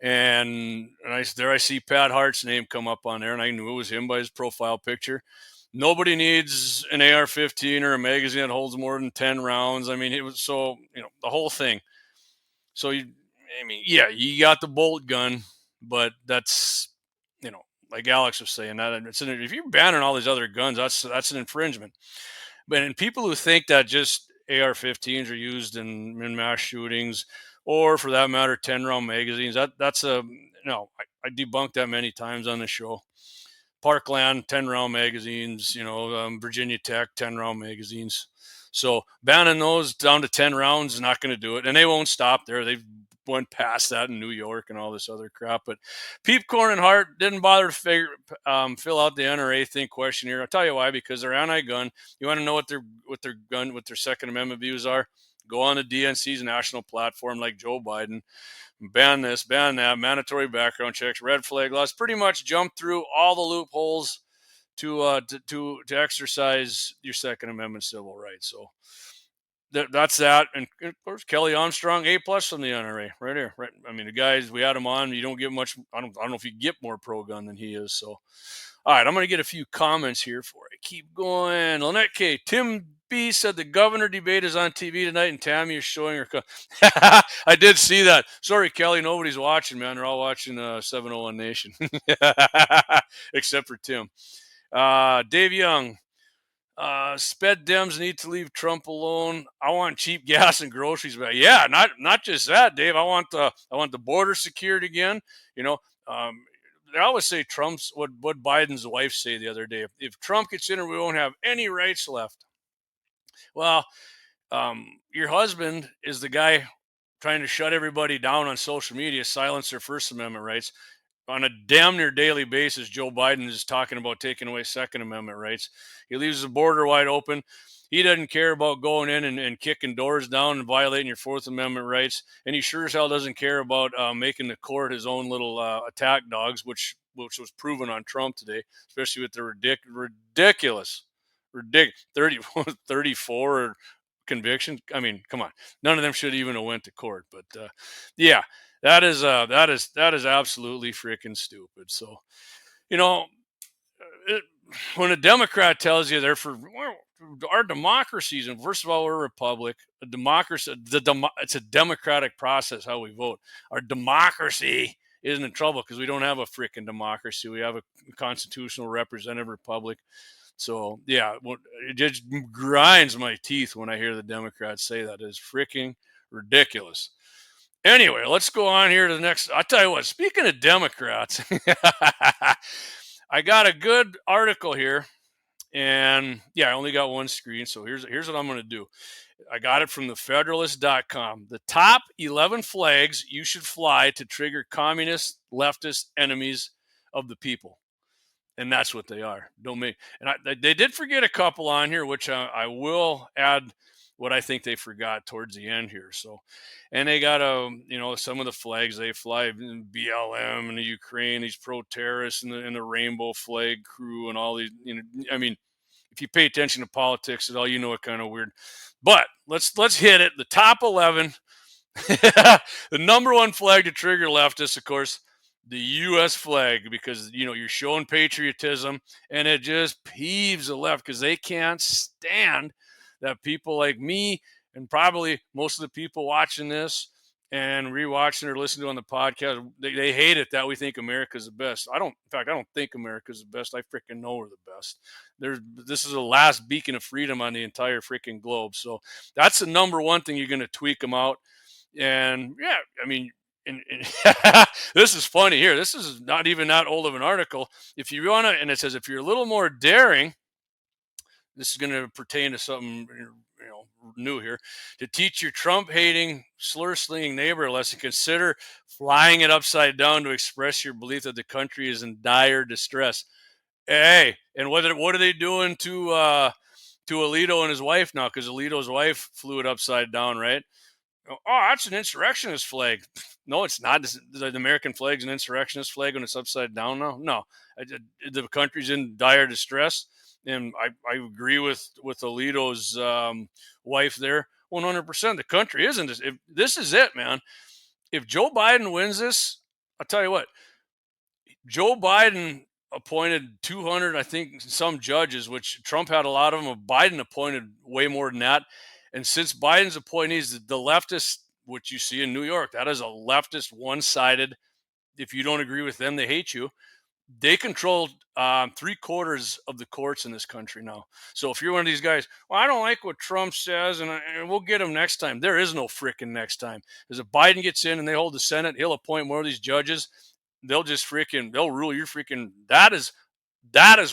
And I see Pat Hart's name come up on there, and I knew it was him by his profile picture. Nobody needs an AR-15 or a magazine that holds more than 10 rounds. I mean, it was so, the whole thing. So, you got the bolt gun, but that's, like Alex was saying, that if you're banning all these other guns, that's an infringement. But in people who think that just AR-15s are used in mass shootings, or for that matter, 10-round magazines, that's I debunked that many times on the show. Parkland, 10-round magazines, Virginia Tech, 10-round magazines. So banning those down to 10 rounds is not going to do it. And they won't stop there. They've went past that in New York and all this other crap. But Peep Corn and Hart didn't bother to fill out the NRA thing questionnaire. I'll tell you why, because they're anti-gun. You want to know what their Second Amendment views are? Go on the DNC's national platform like Joe Biden. Ban this, ban that, mandatory background checks, red flag laws, pretty much jump through all the loopholes to exercise your Second Amendment civil rights. So that's that. And of course, Kelly Armstrong, A+ from the NRA, right here. Right. I mean, the guys, we had him on. You don't get much. I don't know if you get more pro gun than he is. So, all right, I'm going to get a few comments here before I keep going. Lynette K. Tim B said the governor debate is on TV tonight, and Tammy is showing her. I did see that. Sorry, Kelly, nobody's watching, man. They're all watching 701 Nation, except for Tim. Dave Young. Sped Dems need to leave Trump alone. I want cheap gas and groceries back. Yeah, not just that, Dave. I want the border secured again. They always say Trump's what Biden's wife say the other day. If Trump gets in, we won't have any rights left. Well, your husband is the guy trying to shut everybody down on social media, silence their First Amendment rights. On a damn near daily basis, Joe Biden is talking about taking away Second Amendment rights. He leaves the border wide open. He doesn't care about going in and kicking doors down and violating your Fourth Amendment rights. And he sure as hell doesn't care about making the court his own little attack dogs, which was proven on Trump today, especially with the ridiculous 34 conviction. I mean, come on. None of them should even have went to court. But yeah. That is absolutely freaking stupid. So, when a Democrat tells you they're for our democracies, and first of all, we're a republic. A democracy, it's a democratic process how we vote. Our democracy isn't in trouble because we don't have a freaking democracy. We have a constitutional representative republic. So yeah, it just grinds my teeth when I hear the Democrats say that. It's freaking ridiculous. Anyway, let's go on here to the next. I'll tell you what, speaking of Democrats, I got a good article here. And yeah, I only got one screen. So here's what I'm going to do. I got it from thefederalist.com. The top 11 flags you should fly to trigger communist, leftist enemies of the people. And that's what they are. Don't make. And they did forget a couple on here, which I will add what I think they forgot towards the end here. So, and they got some of the flags they fly, BLM and the Ukraine, these pro-terrorists and the rainbow flag crew and all these. I mean, if you pay attention to politics at all, you know it kind of weird. But let's hit it. The top 11, the number one flag to trigger leftists, of course, the U.S. flag, because you're showing patriotism, and it just peeves the left because they can't stand that people like me and probably most of the people watching this and rewatching or listening to on the podcast, they hate it that we think America's the best. I don't think America's the best. I freaking know we're the best. This is the last beacon of freedom on the entire freaking globe. So that's the number one thing you're going to tweak them out. And yeah, I mean, and this is funny here. This is not even that old of an article. If you want to, and it says, if you're a little more daring, this is going to pertain to something new here. To teach your Trump-hating, slur-slinging neighbor a lesson, consider flying it upside down to express your belief that the country is in dire distress. Hey, and what are they doing to Alito and his wife now? Because Alito's wife flew it upside down, right? Oh, that's an insurrectionist flag. No, it's not. The American flag's an insurrectionist flag when it's upside down now? No. The country's in dire distress. And I agree with Alito's wife there 100%. The country isn't. This is it, man. If Joe Biden wins this, I'll tell you what. Joe Biden appointed 200, I think, some judges, which Trump had a lot of them. Biden appointed way more than that. And since Biden's appointees, the leftists, which you see in New York, that is a leftist, one-sided. If you don't agree with them, they hate you. They control 3/4 of the courts in this country now. So if you're one of these guys, well, I don't like what Trump says, and we'll get him next time. There is no frickin' next time. Because if Biden gets in and they hold the Senate, he'll appoint more of these judges. They'll rule your freaking. That is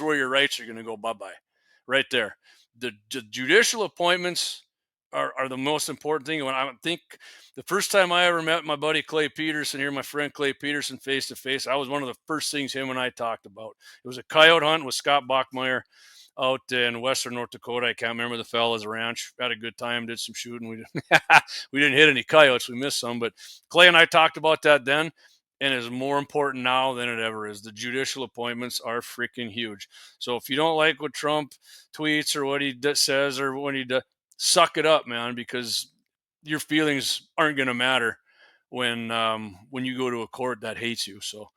where your rights are going to go bye-bye. Right there. The judicial appointments are the most important thing. When I think the first time I ever met my buddy Clay Peterson here, my friend Clay Peterson face to face, I was one of the first things him and I talked about. It was a coyote hunt with Scott Bachmeyer out in western North Dakota. I can't remember the fella's ranch. Had a good time, did some shooting. We didn't hit any coyotes. We missed some, but Clay and I talked about that then, and it's more important now than it ever is. The judicial appointments are freaking huge. So if you don't like what Trump tweets or what he says or when he does, suck it up, man, because your feelings aren't going to matter when you go to a court that hates you. So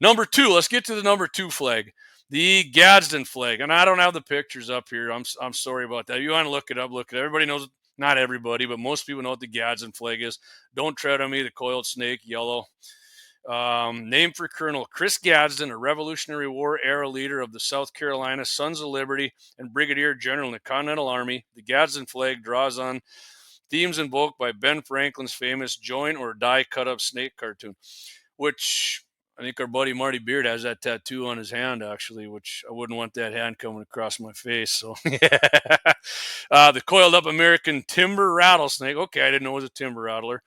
number 2, let's get to the number 2 flag, the Gadsden flag. And I don't have the pictures up here. I'm sorry about that. If you want to look it up, look at it. Everybody knows, not everybody, but most people know what the Gadsden flag is. Don't tread on me, the coiled snake, yellow. Named for Colonel Chris Gadsden, a Revolutionary War era leader of the South Carolina Sons of Liberty and Brigadier General in the Continental Army. The Gadsden flag draws on themes invoked by Ben Franklin's famous Join or Die cut-up snake cartoon, which I think our buddy Marty Beard has that tattoo on his hand, actually, which I wouldn't want that hand coming across my face. So, the coiled-up American timber rattlesnake. Okay, I didn't know it was a timber rattler.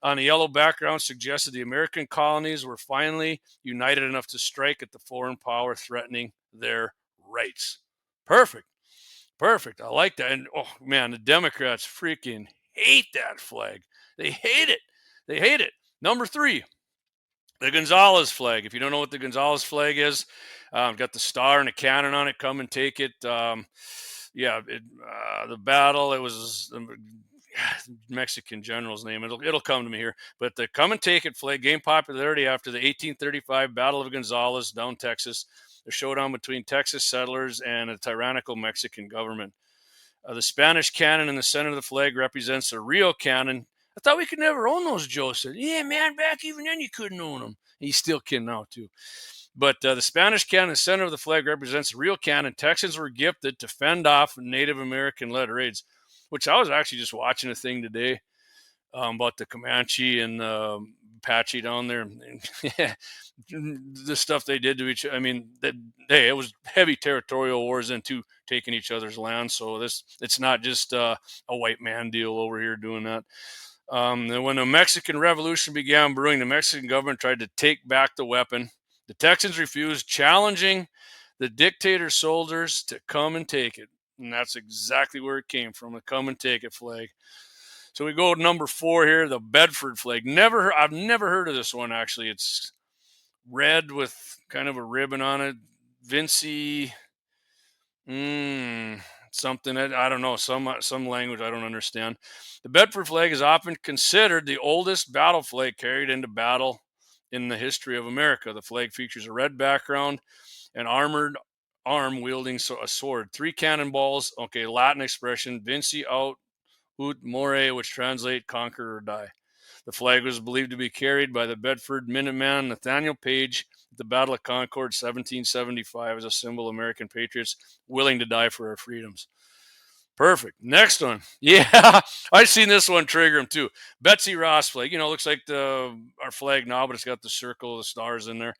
On a yellow background suggested the American colonies were finally united enough to strike at the foreign power threatening their rights. Perfect. I like that. And, oh, man, the Democrats freaking hate that flag. They hate it. Number 3, the Gonzales flag. If you don't know what the Gonzales flag is, got the star and a cannon on it. Come and take it. The battle, it was Mexican general's name. It'll come to me here. But the come and take it flag gained popularity after the 1835 Battle of Gonzales down Texas, a showdown between Texas settlers and a tyrannical Mexican government. The Spanish cannon in the center of the flag represents a real cannon. I thought we could never own those, Joe said. Yeah, man, back even then you couldn't own them. He's still kidding now, too. But the Spanish cannon in the center of the flag represents a real cannon. Texans were gifted to fend off Native American-led raids, which I was actually just watching a thing today about the Comanche and Apache down there. The stuff they did to each other. I mean, it was heavy territorial wars then too, taking each other's land. So it's not just a white man deal over here doing that. And when the Mexican Revolution began brewing, the Mexican government tried to take back the weapon. The Texans refused, challenging the dictator soldiers to come and take it. And that's exactly where it came from, the come and take it flag. So we go to number 4 here, the Bedford flag. I've never heard of this one, actually. It's red with kind of a ribbon on it. Vinci, something, I don't know, some language I don't understand. The Bedford flag is often considered the oldest battle flag carried into battle in the history of America. The flag features a red background, an armored arm wielding a sword, 3 cannonballs, Latin expression, Vinci aut more, which translate conquer or die. The flag was believed to be carried by the Bedford Minuteman Nathaniel Page at the Battle of Concord, 1775, as a symbol of American patriots willing to die for our freedoms. Perfect. Next one. Yeah, I've seen this one trigger him too. Betsy Ross flag. Looks like our flag now, but it's got the circle, the stars in there.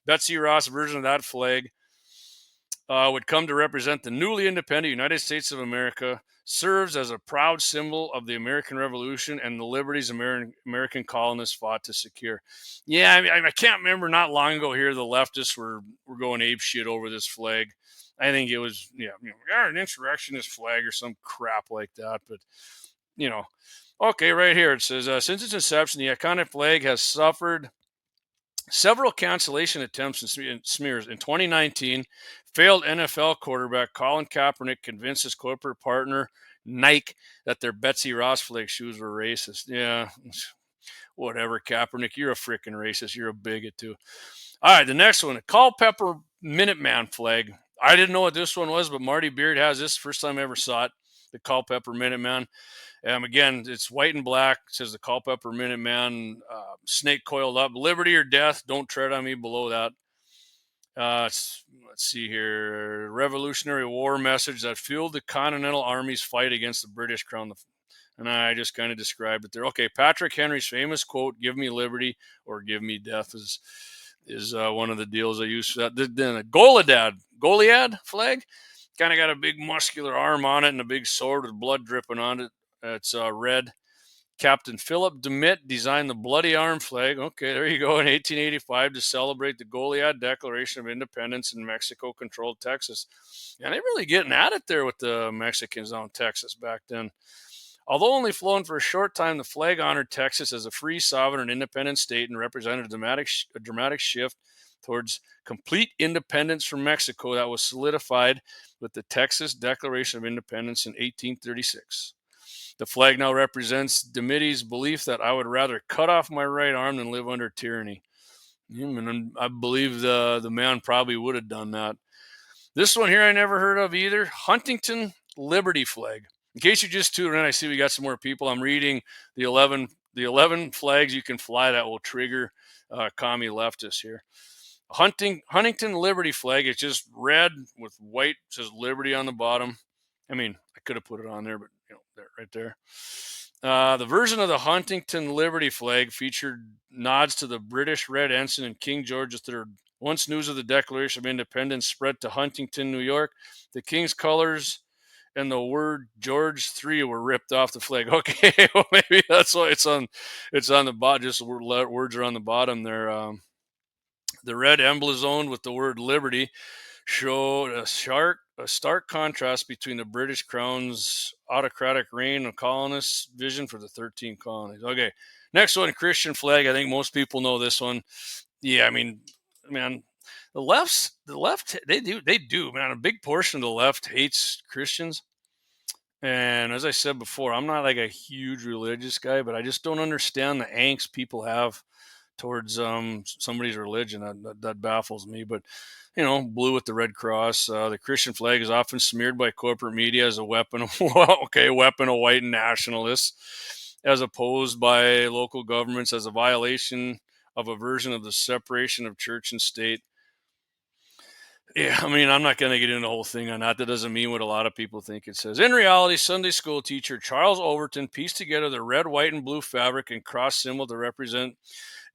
Betsy Ross version of that flag would come to represent the newly independent United States of America, serves as a proud symbol of the American Revolution and the liberties American colonists fought to secure. Yeah, I can't remember not long ago here the leftists were going ape shit over this flag. I think it was, an insurrectionist flag or some crap like that. But, okay, right here it says, since its inception, the iconic flag has suffered several cancellation attempts and smears. In 2019, failed NFL quarterback Colin Kaepernick convinced his corporate partner Nike that their Betsy Ross flag shoes were racist. Yeah, whatever, Kaepernick, you're a freaking racist. You're a bigot too. All right, the next one, the Culpeper Minuteman flag. I didn't know what this one was, but Marty Beard has this. First time I ever saw it, the Culpeper Minuteman. Again, it's white and black. It says the Culpeper Minuteman, snake coiled up. Liberty or death, don't tread on me below that. Let's see here. Revolutionary War message that fueled the Continental Army's fight against the British Crown. And I just kind of described it there. Okay, Patrick Henry's famous quote, "Give me liberty or give me death," is one of the deals I use for that. Then a Goliad flag, kind of got a big muscular arm on it and a big sword with blood dripping on it. It's red. Captain Philip DeMitt designed the Bloody Arm flag. Okay, there you go, in 1885 to celebrate the Goliad Declaration of Independence in Mexico-controlled Texas. And they're really getting at it there with the Mexicans on Texas back then. Although only flown for a short time, the flag honored Texas as a free, sovereign, and independent state and represented a dramatic shift towards complete independence from Mexico that was solidified with the Texas Declaration of Independence in 1836. The flag now represents DeMitte's belief that I would rather cut off my right arm than live under tyranny. And I believe the man probably would have done that. This one here I never heard of either. Huntington Liberty flag. In case you just tuned in, I see we got some more people. I'm reading the 11 flags you can fly that will trigger commie leftists here. Huntington Liberty flag is just red with white. It says Liberty on the bottom. I mean, I could have put it on there, but there, right there. The version of the Huntington Liberty flag featured nods to the British Red Ensign and King George III. Once news of the Declaration of Independence spread to Huntington, New York, the King's colors and the word George III were ripped off the flag. Okay, well, maybe that's why it's on the bottom. Just words are on the bottom there. The red emblazoned with the word Liberty showed a stark contrast between the British Crown's autocratic reign of colonists' vision for the 13 colonies. Okay, next one, Christian flag. I think most people know this one. Yeah, I mean, man, the left, they do, man. A big portion of the left hates Christians. And as I said before, I'm not like a huge religious guy, but I just don't understand the angst people have towards somebody's religion. That baffles me. But, blue with the red cross. The Christian flag is often smeared by corporate media as a weapon of white nationalists, as opposed by local governments as a violation of a version of the separation of church and state. Yeah, I'm not going to get into the whole thing on that. That doesn't mean what a lot of people think it says. In reality, Sunday school teacher Charles Overton pieced together the red, white, and blue fabric and cross symbol to represent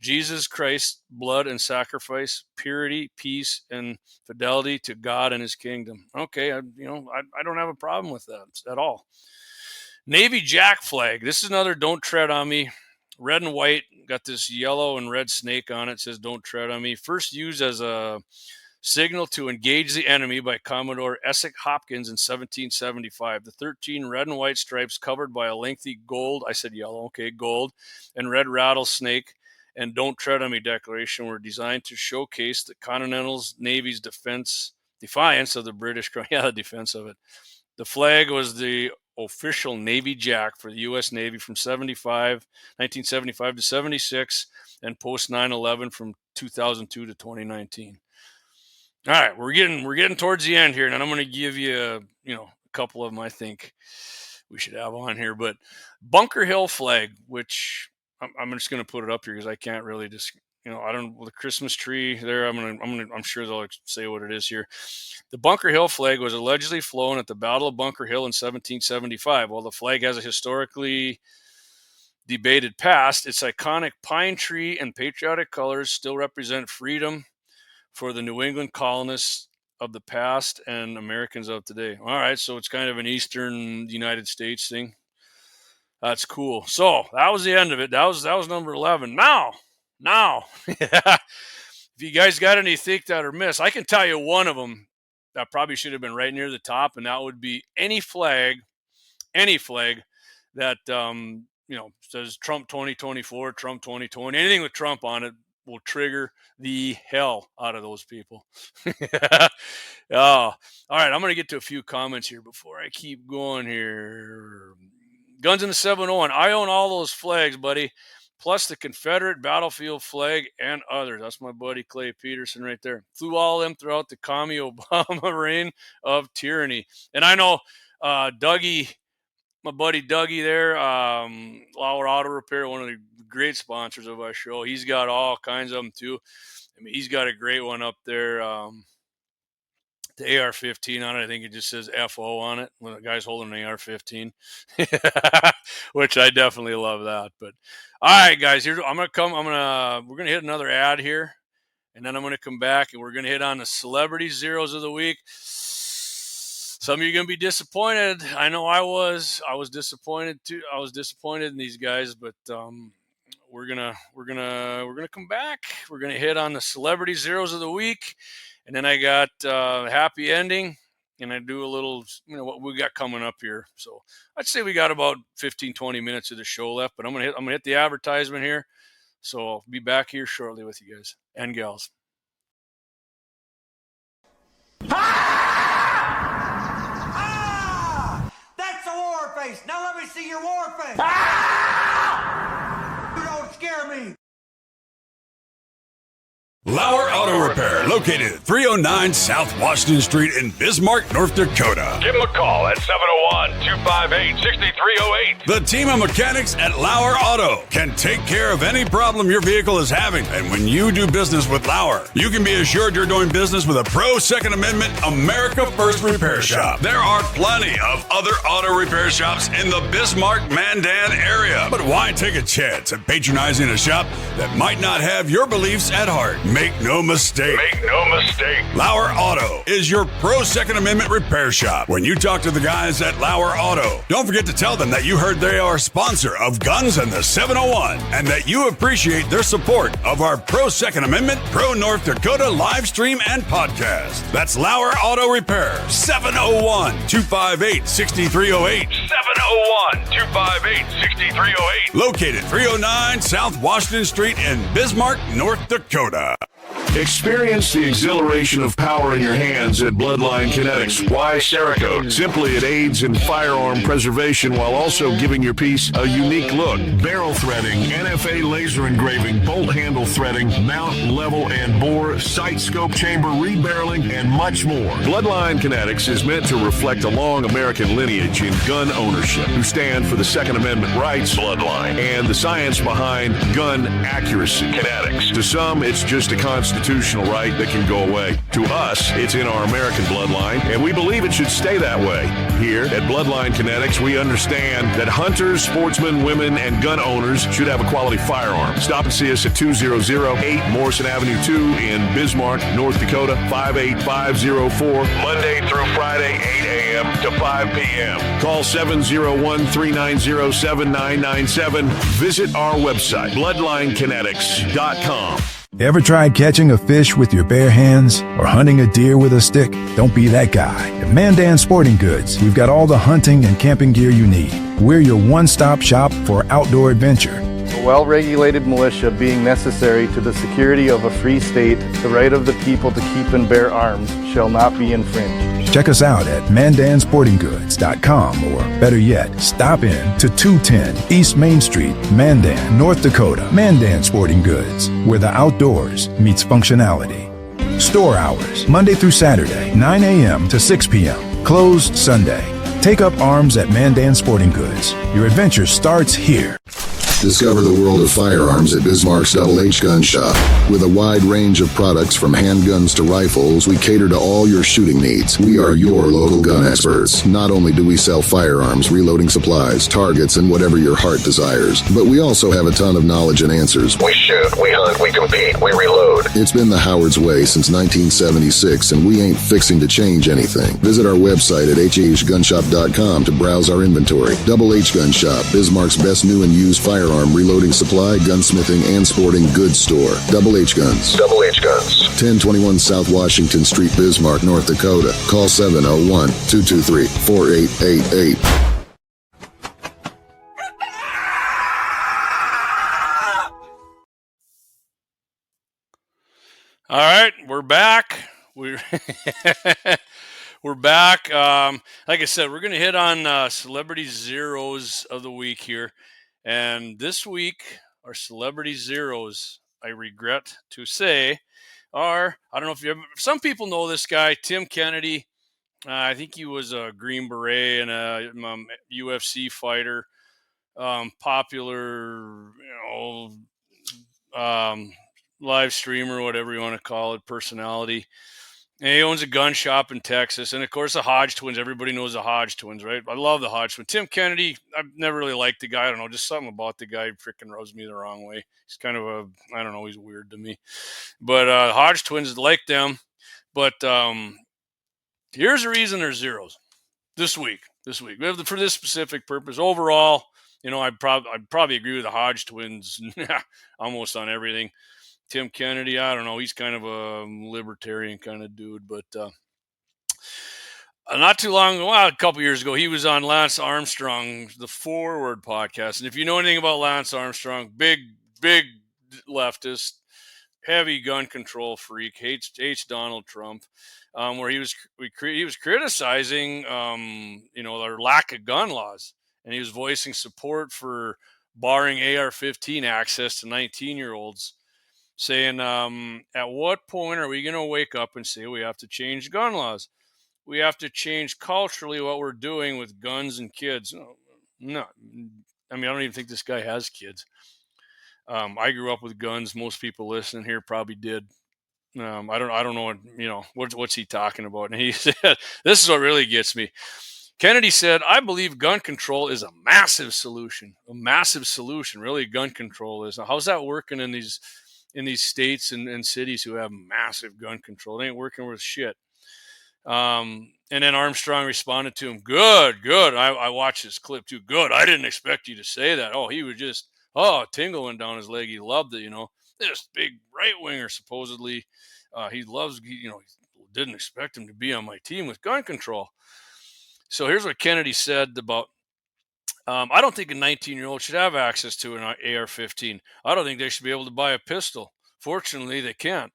Jesus Christ's blood and sacrifice, purity, peace, and fidelity to God and his kingdom. Okay, I don't have a problem with that at all. Navy Jack flag. This is another don't tread on me. Red and white, got this yellow and red snake on it. It says don't tread on me. First used as a signal to engage the enemy by Commodore Essex Hopkins in 1775. The 13 red and white stripes covered by a lengthy gold, I said yellow, okay, gold, and red rattlesnake and don't tread on me declaration were designed to showcase the Continental Navy's defiance of the British, the defense of it. The flag was the official Navy Jack for the U.S. Navy from 1975 to 76 and post 9/11 from 2002 to 2019. All right, we're getting towards the end here, and I'm going to give you a couple of them I think we should have on here. But Bunker Hill flag, which I'm just going to put it up here because I can't really just I don't the Christmas tree there. I'm sure they'll say what it is here. The Bunker Hill flag was allegedly flown at the Battle of Bunker Hill in 1775. While the flag has a historically debated past, its iconic pine tree and patriotic colors still represent freedom for the New England colonists of the past and Americans of today. All right, so it's kind of an Eastern United States thing. That's cool. So that was the end of it. That was number 11. Now, if you guys got any think that or miss, I can tell you one of them that probably should have been right near the top, and that would be any flag that says Trump 2024, Trump 2020, anything with Trump on it will trigger the hell out of those people. Oh, all right. I'm going to get to a few comments here before I keep going here. Guns in the 701. I own all those flags, buddy, plus the Confederate battlefield flag and others. That's my buddy Clay Peterson right there. Flew all of them throughout the commie Obama reign of tyranny. And I know Dougie, my buddy Dougie there, Lauer Auto Repair, one of the great sponsors of our show. He's got all kinds of them too. He's got a great one up there. The AR-15 on it. I think it just says FO on it when the guy's holding an AR-15, which I definitely love that. But all right, guys, we're going to hit another ad here, and then I'm going to come back and we're going to hit on the celebrity zeros of the week. Some of you are going to be disappointed. I know I was disappointed too. I was disappointed in these guys, but we're gonna come back. We're gonna hit on the celebrity zeros of the week, and then I got happy ending, and I do a little what we got coming up here. So I'd say we got about 15-20 minutes of the show left, but I'm gonna hit the advertisement here. So I'll be back here shortly with you guys and gals. That's a war face. Now let me see your war face. You don't scare me. Lauer Auto Repair, located at 309 South Washington Street in Bismarck, North Dakota. Give them a call at 701-258-6308. The team of mechanics at Lauer Auto can take care of any problem your vehicle is having. And when you do business with Lauer, you can be assured you're doing business with a pro Second Amendment America First repair shop. There are plenty of other auto repair shops in the Bismarck-Mandan area. But why take a chance at patronizing a shop that might not have your beliefs at heart? Make no mistake. Lauer Auto is your pro Second Amendment repair shop. When you talk to the guys at Lauer Auto, don't forget to tell them that you heard they are a sponsor of Guns and the 701 and that you appreciate their support of our pro Second Amendment, pro North Dakota live stream and podcast. That's Lauer Auto Repair, 701-258-6308. 701-258-6308. Located 309 South Washington Street in Bismarck, North Dakota. Experience the exhilaration of power in your hands at Bloodline Kinetics Y Cerakote. Simply, it aids in firearm preservation while also giving your piece a unique look. Barrel threading, NFA laser engraving, bolt handle threading, mount, level, and bore, sight scope chamber, rebarreling, and much more. Bloodline Kinetics is meant to reflect a long American lineage in gun ownership, who stand for the Second Amendment rights, Bloodline, and the science behind gun accuracy. Kinetics. To some, it's just a constitutional right that can go away. To us, it's in our American bloodline, and we believe it should stay that way. Here at Bloodline Kinetics, we understand that hunters, sportsmen, women, and gun owners should have a quality firearm. Stop and see us at 2008 Morrison Avenue 2 in Bismarck, North Dakota, 58504, Monday through Friday, 8 a.m. to 5 p.m. Call 701-390-7997. Visit our website, bloodlinekinetics.com. Ever tried catching a fish with your bare hands or hunting a deer with a stick? Don't be that guy. At Mandan Sporting Goods, we've got all the hunting and camping gear you need. We're your one-stop shop for outdoor adventure. A well-regulated militia being necessary to the security of a free state, the right of the people to keep and bear arms shall not be infringed. Check us out at mandansportinggoods.com, or better yet, stop in to 210 East Main Street, Mandan, North Dakota. Mandan Sporting Goods, where the outdoors meets functionality. Store hours, Monday through Saturday, 9 a.m. to 6 p.m. Closed Sunday. Take up arms at Mandan Sporting Goods. Your adventure starts here. Discover the world of firearms at Bismarck's Double H Gun Shop. With a wide range of products from handguns to rifles, we cater to all your shooting needs. We are your local gun experts. Not only do we sell firearms, reloading supplies, targets, and whatever your heart desires, but we also have a ton of knowledge and answers. We shoot, we hunt, we compete, we reload. It's been the Howard's way since 1976, and we ain't fixing to change anything. Visit our website at hhgunshop.com to browse our inventory. Double H Gun Shop, Bismarck's best new and used firearm reloading supply, gunsmithing, and sporting goods store. Double H Guns. Double H Guns. 1021 South Washington Street, Bismarck, North Dakota. Call 701-223-4888. All right, we're back. We're back. Like I said, we're going to hit on celebrity zeros of the week here. And this week, our celebrity zeros, I regret to say, are, I don't know if you ever, some people know this guy, Tim Kennedy. I think he was a Green Beret and a UFC fighter, popular, live streamer, whatever you want to call it, personality. And he owns a gun shop in Texas. And, of course, the Hodge twins. Everybody knows the Hodge twins, right? I love the Hodge twins. Tim Kennedy, I've never really liked the guy. I don't know. Just something about the guy freaking rubs me the wrong way. He's kind of a, I don't know, he's weird to me. But Hodge twins, like them. But here's the reason there's zeros this week. We have for this specific purpose. Overall, I'd probably agree with the Hodge twins almost on everything. Tim Kennedy, I don't know. He's kind of a libertarian kind of dude, but not too long ago, a couple years ago, he was on Lance Armstrong, the Forward podcast. And if you know anything about Lance Armstrong, big leftist, heavy gun control freak, hates Donald Trump, where he was criticizing, our lack of gun laws, and he was voicing support for barring AR-15 access to 19-year-olds. Saying, at what point are we going to wake up and say we have to change gun laws? We have to change culturally what we're doing with guns and kids. No, I don't even think this guy has kids. I grew up with guns. Most people listening here probably did. I don't know what's he talking about. And he said, this is what really gets me. Kennedy said, I believe gun control is a massive solution. Really, gun control is. Now, how's that working in these states and cities who have massive gun control? They ain't working with shit. And then Armstrong responded to him, good. I watched this clip too. Good. I didn't expect you to say that. Oh, he was just, a tingle went down his leg. He loved it, This big right winger, supposedly, he didn't expect him to be on my team with gun control. So here's what Kennedy said about, I don't think a 19-year-old should have access to an AR-15. I don't think they should be able to buy a pistol. Fortunately, they can't.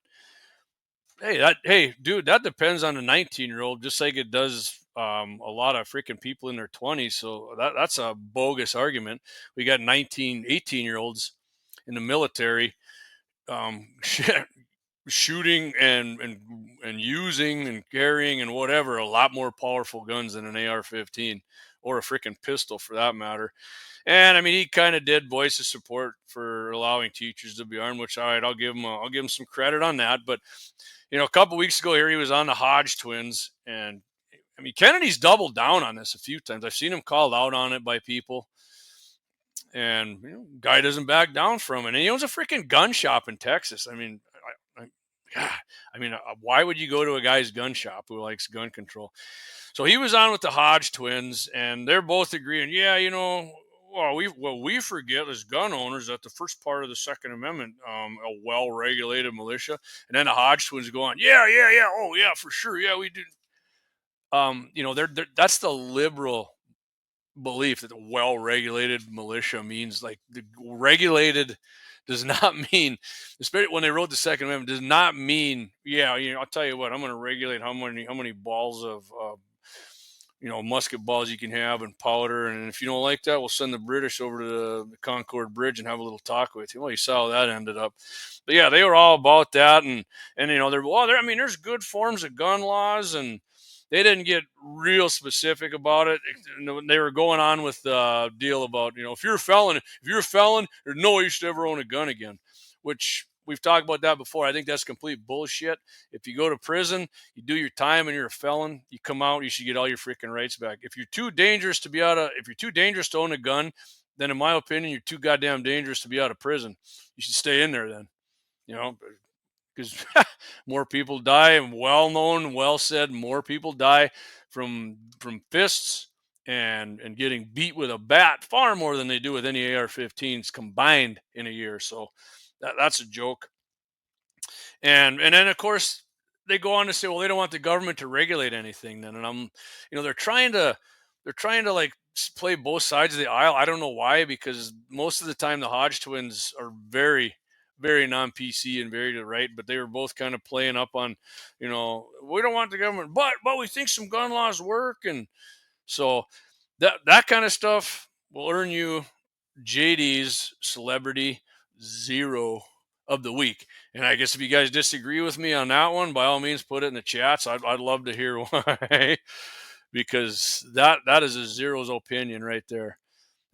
Hey, dude, that depends on the 19-year-old, just like it does a lot of freaking people in their 20s. So that's a bogus argument. We got 19, 18-year-olds in the military shooting and using and carrying and whatever a lot more powerful guns than an AR-15 or a freaking pistol for that matter. And I mean, he kind of did voice his support for allowing teachers to be armed, which all right, I'll give him some credit on that. But a couple weeks ago here, he was on the Hodge twins, and I mean, Kennedy's doubled down on this a few times. I've seen him called out on it by people, and guy doesn't back down from it. And he owns a freaking gun shop in Texas. I mean, why would you go to a guy's gun shop who likes gun control? So he was on with the Hodge twins, and they're both agreeing. Yeah, what we forget as gun owners that the first part of the Second Amendment, a well-regulated militia, and then the Hodge twins go on. Yeah, oh yeah, for sure, yeah, we do. That's the liberal belief that the well-regulated militia means like the regulated does not mean, especially when they wrote the Second Amendment, does not mean, I'll tell you what, I'm going to regulate how many balls of, musket balls you can have and powder. And if you don't like that, we'll send the British over to the Concord Bridge and have a little talk with you. Well, you saw how that ended up. But yeah, they were all about that. And there's good forms of gun laws, and they didn't get real specific about it. They were going on with the deal about, if you're a felon, there's no way you should ever own a gun again, which we've talked about that before. I think that's complete bullshit. If you go to prison, you do your time and you're a felon, you come out, you should get all your freaking rights back. If you're too dangerous to own a gun, then in my opinion, you're too goddamn dangerous to be out of prison. You should stay in there then, because more people die, and well said, more people die from fists and getting beat with a bat far more than they do with any AR-15s combined in a year. So that's a joke. And then of course they go on to say, well, they don't want the government to regulate anything then. And they're trying to like play both sides of the aisle. I don't know why, because most of the time the Hodge twins are very, very non-PC and very to the right, but they were both kind of playing up on, we don't want the government, but we think some gun laws work. And so that kind of stuff will earn you JD's celebrity 0 of the week. And I guess if you guys disagree with me on that one, by all means, put it in the chats. I'd love to hear why, because that is a zero's opinion right there.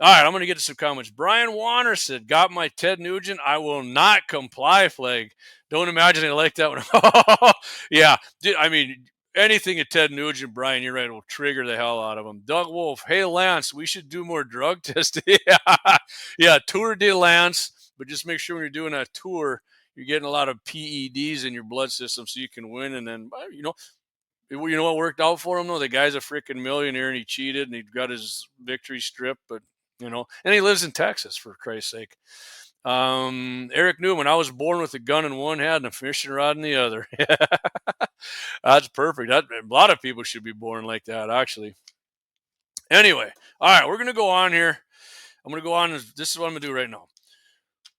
All right, I'm going to get to some comments. Brian Warner said, got my Ted Nugent, I will not comply flag. Don't imagine I like that one. Yeah, I mean, anything at Ted Nugent, Brian, you're right, will trigger the hell out of him. Doug Wolf, hey, Lance, we should do more drug testing. Yeah, Tour de Lance, but just make sure when you're doing that tour, you're getting a lot of PEDs in your blood system so you can win. And then, what worked out for him, though? The guy's a freaking millionaire, and he cheated, and he got his victory stripped, but and he lives in Texas, for Christ's sake. Eric Newman, I was born with a gun in one hand and a fishing rod in the other. That's perfect. A lot of people should be born like that, actually. Anyway, all right, we're going to go on here. I'm going to go on. This is what I'm going to do right now.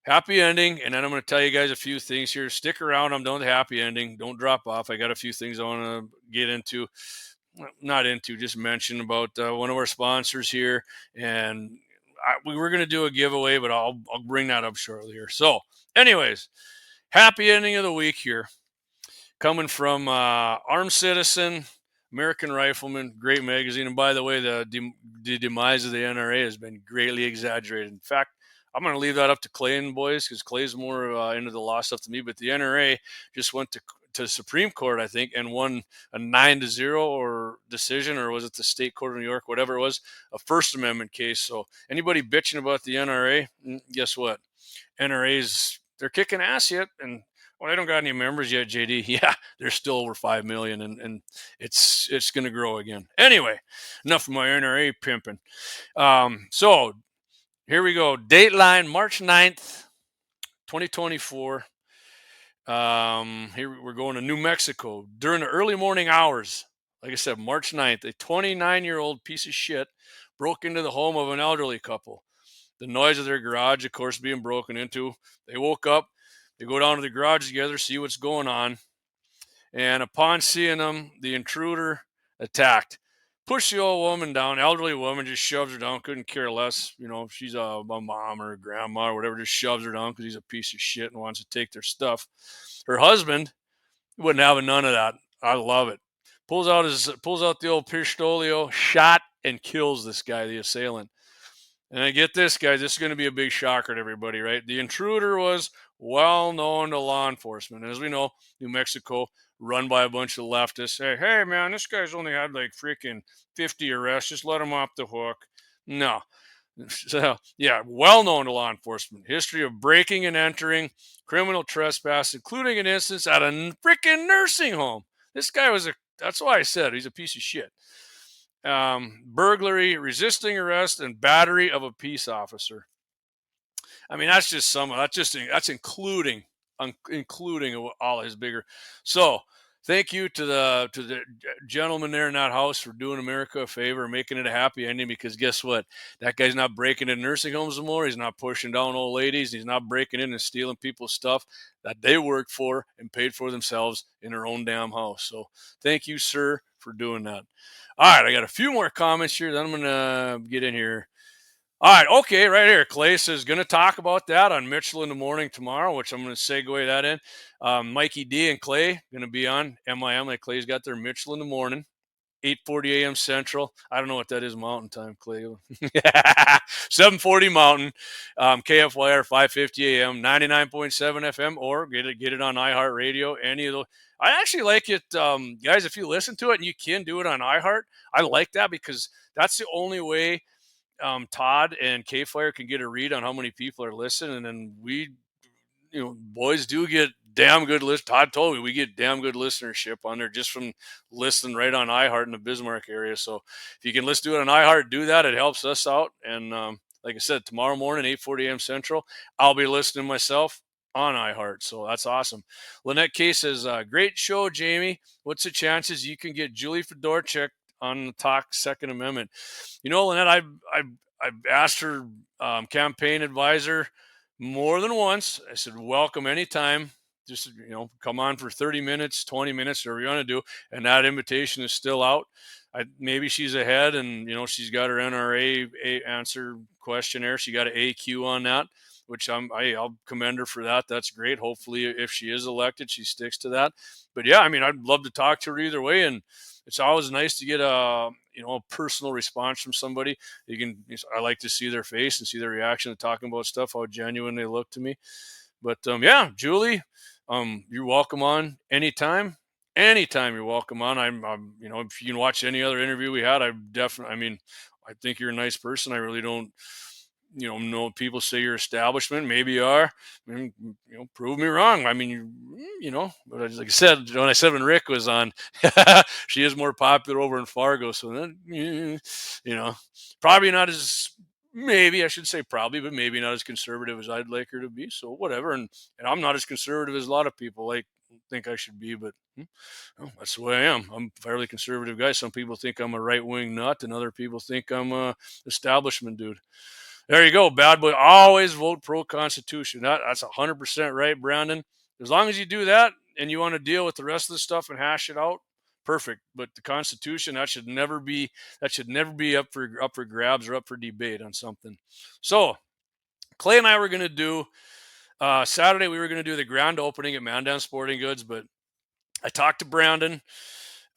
Happy ending, and then I'm going to tell you guys a few things here. Stick around. I'm done with the happy ending. Don't drop off. I got a few things I want to get into. Just mention about one of our sponsors here, and we were going to do a giveaway, but I'll bring that up shortly here. So anyways, happy ending of the week here, coming from Armed Citizen, American Rifleman, great magazine. And by the way, the demise of the NRA has been greatly exaggerated. In fact, I'm going to leave that up to Clay and boys, because Clay's more into the law stuff than me, but the NRA just went to the Supreme Court, I think, and won a 9-0 or decision, or was it the state court of New York, whatever it was, a First Amendment case. So anybody bitching about the NRA, guess what? NRA's, they're kicking ass yet, and they don't got any members yet, JD. Yeah, they're still over 5 million, and it's going to grow again. Anyway, enough of my NRA pimping. So here we go. Dateline, March 9th, 2024. Here we're going to New Mexico during the early morning hours. Like I said, March 9th, a 29-year-old piece of shit broke into the home of an elderly couple. The noise of their garage, of course, being broken into. They woke up. They go down to the garage together, see what's going on. And upon seeing them, the intruder attacked. Pushed the old woman down, elderly woman, just shoves her down, couldn't care less. You know, if she's a mom or a grandma or whatever, just shoves her down because he's a piece of shit and wants to take their stuff. Her husband wouldn't have none of that. I love it. Pulls out the old pistolio, shot, and kills this guy, the assailant. And I get this, guys, this is going to be a big shocker to everybody, right? The intruder was well known to law enforcement. And as we know, New Mexico, run by a bunch of leftists. Hey, man, this guy's only had like freaking 50 arrests. Just let him off the hook. No. So, yeah, well known to law enforcement. History of breaking and entering, criminal trespass, including an instance at a freaking nursing home. This guy that's why I said he's a piece of shit. Burglary, resisting arrest, and battery of a peace officer. I mean, that's just that's including all his bigger. So thank you to the gentleman there in that house for doing America a favor, making it a happy ending, because guess what? That guy's not breaking into nursing homes anymore. He's not pushing down old ladies. He's not breaking in and stealing people's stuff that they worked for and paid for themselves in their own damn house. So thank you, sir, for doing that. All right, I got a few more comments here that I'm going to get in here. All right, okay, right here. Clay says, going to talk about that on Mitchell in the Morning tomorrow, which I'm going to segue that in. Mikey D and Clay going to be on MIM. Like Clay's got their Mitchell in the Morning, 8:40 a.m. Central. I don't know what that is Mountain Time, Clay. 7:40 Mountain, KFYR 5:50 a.m., 99.7 FM, or get it on iHeartRadio. Any of those. I actually like it, guys. If you listen to it and you can do it on iHeart, I like that because that's the only way Todd and KFYR can get a read on how many people are listening, and then we, boys do get damn good list. Todd told me we get damn good listenership on there just from listening right on iHeart in the Bismarck area. So if you can do it on iHeart, do that. It helps us out. And like I said, tomorrow morning, 8:40 a.m. Central, I'll be listening myself on iHeart. So that's awesome. Lynette K says, great show, Jamie. What's the chances you can get Julie Fedorchuk on the talk Second Amendment? Lynette, I've asked her campaign advisor more than once. I said, welcome anytime. Just, come on for 30 minutes, 20 minutes, whatever you want to do. And that invitation is still out. Maybe she's ahead and, she's got her NRA answer questionnaire. She got an AQ on that, which I'll commend her for that. That's great. Hopefully, if she is elected, she sticks to that. But yeah, I'd love to talk to her either way. And it's always nice to get a personal response from somebody. I like to see their face and see their reaction to talking about stuff, how genuine they look to me. But yeah, Julie, you're welcome on anytime. Anytime you're welcome on. I'm if you can watch any other interview we had, I think you're a nice person. I really don't, know people say you're establishment. Maybe you are. Prove me wrong. But like I said, when Rick was on, she is more popular over in Fargo. So then, probably not as, maybe I should say probably, but maybe not as conservative as I'd like her to be. So whatever. And I'm not as conservative as a lot of people think I should be, but that's the way I am. I'm a fairly conservative guy. Some people think I'm a right-wing nut, and other people think I'm a establishment dude. There you go, bad boy. Always vote pro-Constitution. That's 100% right, Brandon. As long as you do that and you want to deal with the rest of the stuff and hash it out, perfect. But the Constitution, that should never be up for grabs or up for debate on something. So Clay and I were going to do Saturday. We were going to do the grand opening at Mandan Sporting Goods, but I talked to Brandon.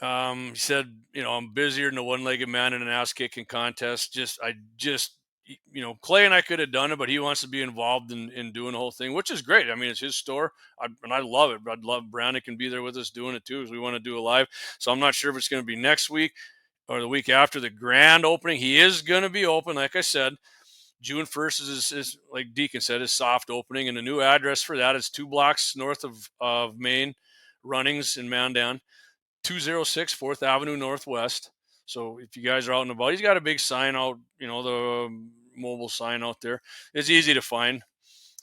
He said, I'm busier than a one-legged man in an ass-kicking contest. Clay and I could have done it, but he wants to be involved in doing the whole thing, which is great. It's his store, and I love it. I'd love Brandon can be there with us doing it too, as we want to do it live. So I'm not sure if it's going to be next week or the week after the grand opening. He is going to be open, like I said. June 1st is like Deacon said, is soft opening, and the new address for that is 2 blocks north of Main Runnings in Mandan, 206 4th Avenue Northwest. So if you guys are out and about, he's got a big sign out, the mobile sign out there. It's easy to find.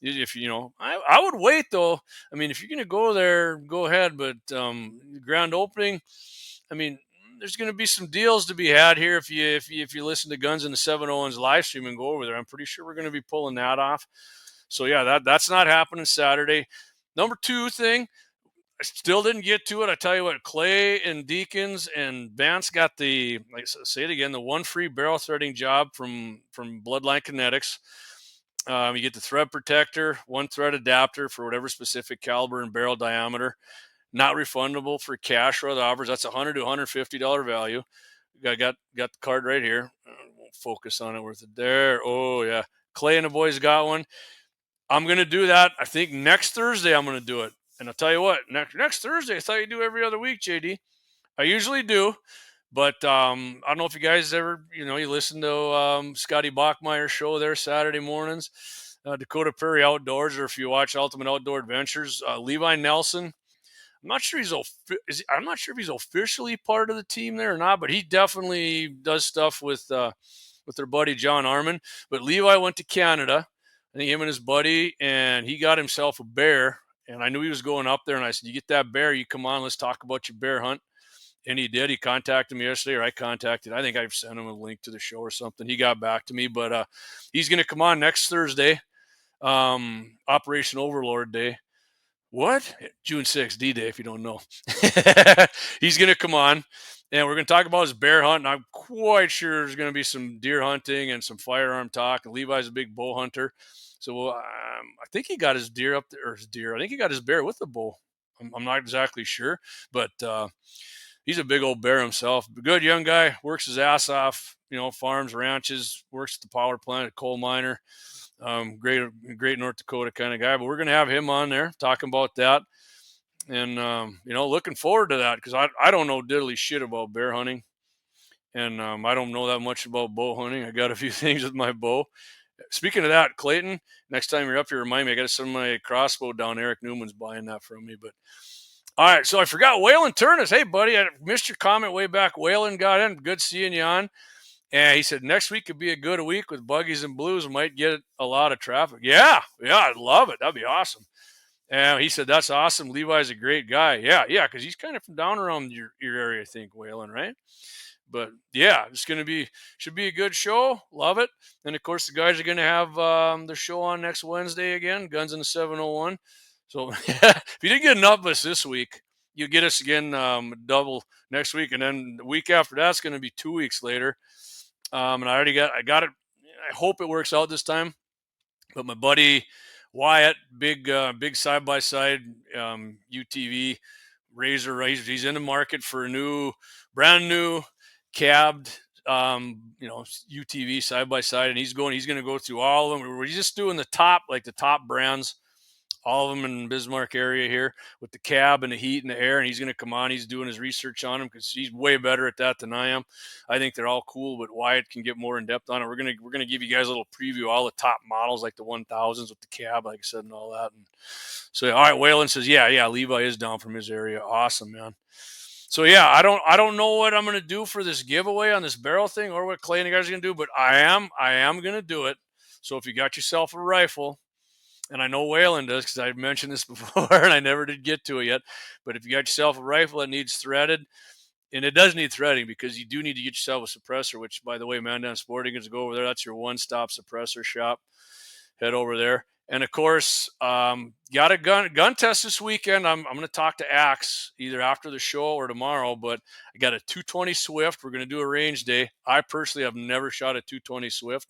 If I would wait though. If you're going to go there, go ahead. But grand opening, there's going to be some deals to be had here if you listen to Guns and the 701's live stream and go over there. I'm pretty sure we're going to be pulling that off. So yeah, that's not happening Saturday. Number 2 thing, I still didn't get to it. I tell you what, Clay and Deacons and Vance got the, like I say it again, the one free barrel threading job from Bloodline Kinetics. You get the thread protector, one thread adapter for whatever specific caliber and barrel diameter. Not refundable for cash or other offers. That's $100 to $150 value. Got the card right here. Won't focus on it worth it there. Oh yeah, Clay and the boys got one. I'm gonna do that. I think next Thursday I'm gonna do it. And I'll tell you what, next Thursday, I thought you do every other week, JD. I usually do, but I don't know if you guys ever, you listen to Scotty Bachmeyer's show there Saturday mornings, Dakota Prairie Outdoors, or if you watch Ultimate Outdoor Adventures, Levi Nelson. I'm not sure I'm not sure if he's officially part of the team there or not, but he definitely does stuff with their buddy John Arman. But Levi went to Canada, I think him and his buddy, and he got himself a bear. And I knew he was going up there, and I said, "You get that bear, you come on, let's talk about your bear hunt." And he did. He contacted me yesterday, or I contacted. I think I've sent him a link to the show or something. He got back to me, but he's going to come on next Thursday, Operation Overlord Day. What? June 6th, D-Day, if you don't know. He's going to come on, and we're going to talk about his bear hunt, and I'm quite sure there's going to be some deer hunting and some firearm talk. And Levi's a big bow hunter. So I think he got his deer up there, or his deer. I think he got his bear with the bow. I'm not exactly sure, but he's a big old bear himself. Good young guy, works his ass off, farms, ranches, works at the power plant, a coal miner. Great North Dakota kind of guy. But we're going to have him on there talking about that. And, looking forward to that because I don't know diddly shit about bear hunting. And I don't know that much about bow hunting. I got a few things with my bow. Speaking of that, Clayton, next time you're up here, remind me. I got to send my crossbow down. Eric Newman's buying that from me. But all right, so I forgot Waylon Turnus. Hey, buddy, I missed your comment way back. Waylon got in. Good seeing you on. And he said next week could be a good week with buggies and blues. We might get a lot of traffic. Yeah, I'd love it. That'd be awesome. And he said that's awesome. Levi's a great guy. Yeah, because he's kind of from down around your area, I think, Waylon, right? But yeah, should be a good show. Love it. And of course, the guys are going to have their show on next Wednesday again, Guns in the 701. So if you didn't get enough of us this week, you'll get us again double next week. And then the week after that's going to be 2 weeks later. And I got it. I hope it works out this time. But my buddy Wyatt, big side-by-side UTV Razor, he's in the market for a brand new cabbed, UTV side by side, and he's going to go through all of them. We're just doing the top brands, all of them in the Bismarck area here with the cab and the heat and the air. And he's going to come on. He's doing his research on them because he's way better at that than I am. I think they're all cool, but Wyatt can get more in depth on it. We're going to give you guys a little preview, all the top models, like the 1000s with the cab, like I said, and all that. And so, all right, Waylon says, yeah, Levi is down from his area. Awesome, man. So yeah, I don't know what I'm going to do for this giveaway on this barrel thing or what Clay and the guys are going to do, but I am going to do it. So if you got yourself a rifle, and I know Waylon does because I've mentioned this before and I never did get to it yet, but if you got yourself a rifle that needs threaded, and it does need threading because you do need to get yourself a suppressor, which, by the way, Mandan Sporting Goods, go over there. That's your one-stop suppressor shop. Head over there. And, of course, got a gun test this weekend. I'm going to talk to Axe either after the show or tomorrow, but I got a 220 Swift. We're going to do a range day. I personally have never shot a 220 Swift.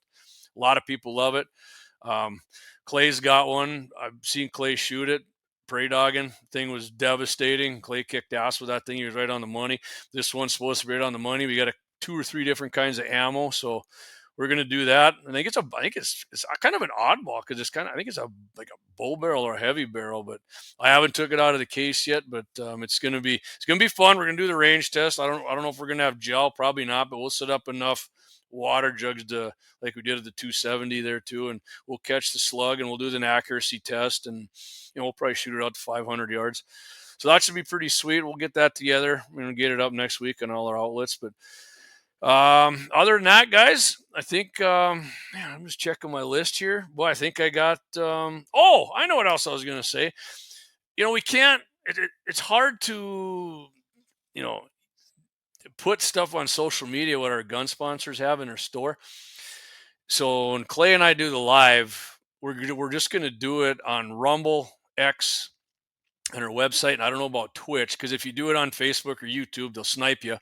A lot of people love it. Clay's got one. I've seen Clay shoot it. Prey dogging. Thing was devastating. Clay kicked ass with that thing. He was right on the money. This one's supposed to be right on the money. We got 2 or 3 different kinds of ammo, so we're gonna do that. I think it's kind of an oddball because I think it's like a bull barrel or a heavy barrel, but I haven't took it out of the case yet. But it's gonna be fun. We're gonna do the range test. I don't know if we're gonna have gel, probably not, but we'll set up enough water jugs to, like we did at the 270 there too, and we'll catch the slug and we'll do an accuracy test, and we'll probably shoot it out to 500 yards. So that should be pretty sweet. We'll get that together. We're gonna get it up next week on all our outlets, but. Other than that, guys, I think, I'm just checking my list here. Boy, I think I got, I know what else I was going to say. We can't, it's hard to, put stuff on social media, what our gun sponsors have in their store. So when Clay and I do the live, we're just going to do it on Rumble, X, and her website. And I don't know about Twitch, because if you do it on Facebook or YouTube, they'll snipe you.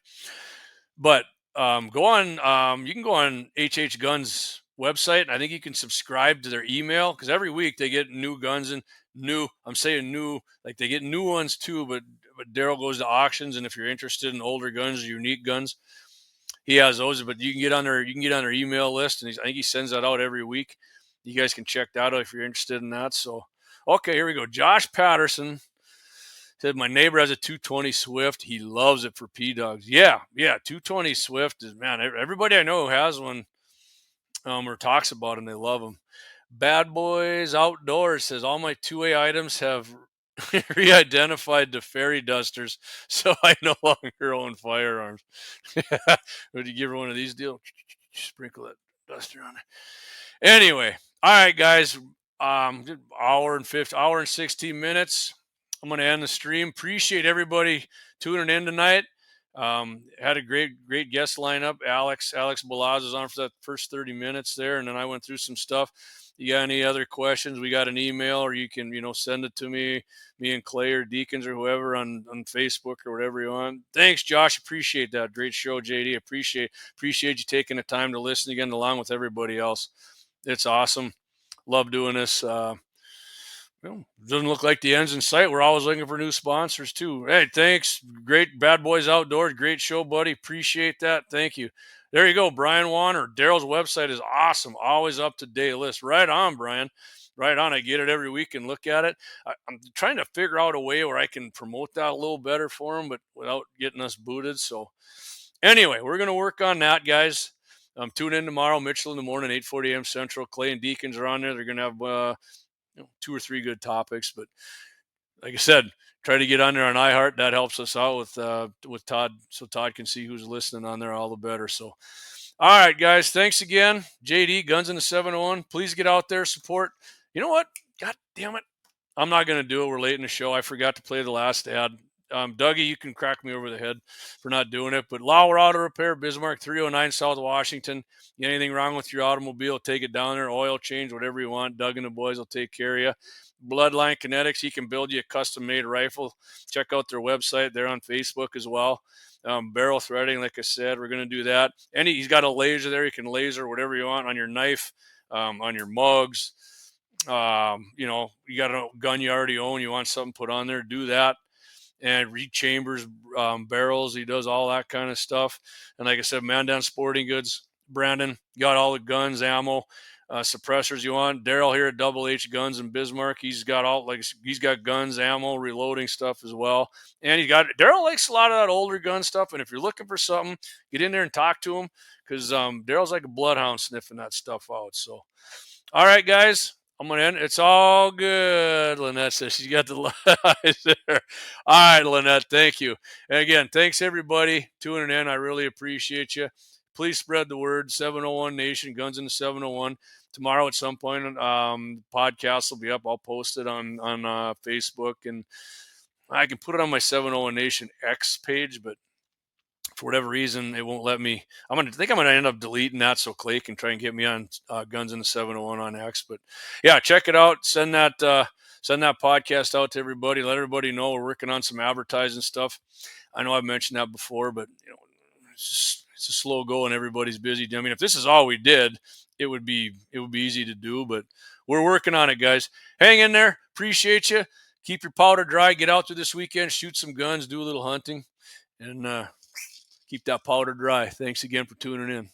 But go on. You can go on HH Guns website, and I think you can subscribe to their email, because every week they get new guns and new. I'm saying new, like they get new ones too. But Daryl goes to auctions, and if you're interested in older guns or unique guns, he has those. But you can get on their email list, and I think he sends that out every week. You guys can check that out if you're interested in that. So, okay, here we go. Josh Patterson said, my neighbor has a 220 Swift. He loves it for P-Dogs. Yeah, 220 Swift is, man, everybody I know who has one or talks about them, they love them. Bad Boys Outdoors says, all my 2A items have re-identified to fairy dusters, so I no longer own firearms. Would you give her one of these deals? Sprinkle that duster on it. Anyway, all right, guys. Hour and 16 minutes. I'm going to end the stream. Appreciate everybody tuning in tonight. Had a great guest lineup. Alex Balazs was on for that first 30 minutes there, and then I went through some stuff. You got any other questions? We got an email, or you can, send it to me and Clay or Deacons or whoever on Facebook or whatever you want. Thanks, Josh. Appreciate that. Great show, JD. Appreciate you taking the time to listen again, along with everybody else. It's awesome. Love doing this. Doesn't look like the end's in sight. We're always looking for new sponsors too. Hey, thanks. Great Bad Boys Outdoors. Great show, buddy. Appreciate that. Thank you. There you go. Brian Warner. Daryl's website is awesome. Always up to date list. Right on, Brian. Right on. I get it every week and look at it. I'm trying to figure out a way where I can promote that a little better for them, but without getting us booted. So anyway, we're going to work on that, guys. Tune in tomorrow. Mitchell in the morning, 8:40 a.m. Central. Clay and Deacons are on there. They're going to have 2 or 3 good topics, but like I said, try to get on there on iHeart. That helps us out with Todd, so Todd can see who's listening on there all the better. So, all right, guys, thanks again. JD, Guns in the 701. Please get out there, support. You know what? God damn it. I'm not going to do it. We're late in the show. I forgot to play the last ad. Dougie, you can crack me over the head for not doing it. But Lauer Auto Repair, Bismarck, 309 South Washington. Anything wrong with your automobile, take it down there. Oil change, whatever you want. Doug and the boys will take care of you. Bloodline Kinetics, he can build you a custom-made rifle. Check out their website. They're on Facebook as well. Barrel threading, like I said, we're going to do that. And he's got a laser there. You can laser whatever you want on your knife, on your mugs. You got a gun you already own. You want something put on there, do that. And rechambers barrels. He does all that kind of stuff. And like I said, Mandan Sporting Goods, Brandon, got all the guns, ammo, suppressors you want. Daryl here at Double H Guns in Bismarck. He's got guns, ammo, reloading stuff as well. And Daryl likes a lot of that older gun stuff. And if you're looking for something, get in there and talk to him, because Daryl's like a bloodhound sniffing that stuff out. So, all right, guys. I'm going to end. It's all good, Lynette says. She's got the eyes there. All right, Lynette, thank you. And again, thanks, everybody, tuning in. I really appreciate you. Please spread the word. 701 Nation, Guns in the 701. Tomorrow at some point, the podcast will be up. I'll post it on Facebook, and I can put it on my 701 Nation X page, but for whatever reason, it won't let me. I'm going to end up deleting that so Clay can try and get me on Guns in the 701 on X. But yeah, check it out. Send that podcast out to everybody. Let everybody know we're working on some advertising stuff. I know I've mentioned that before, but it's a slow go and everybody's busy. I mean, if this is all we did, it would be easy to do, but we're working on it, guys. Hang in there. Appreciate you. Keep your powder dry. Get out there this weekend. Shoot some guns. Do a little hunting. And keep that powder dry. Thanks again for tuning in.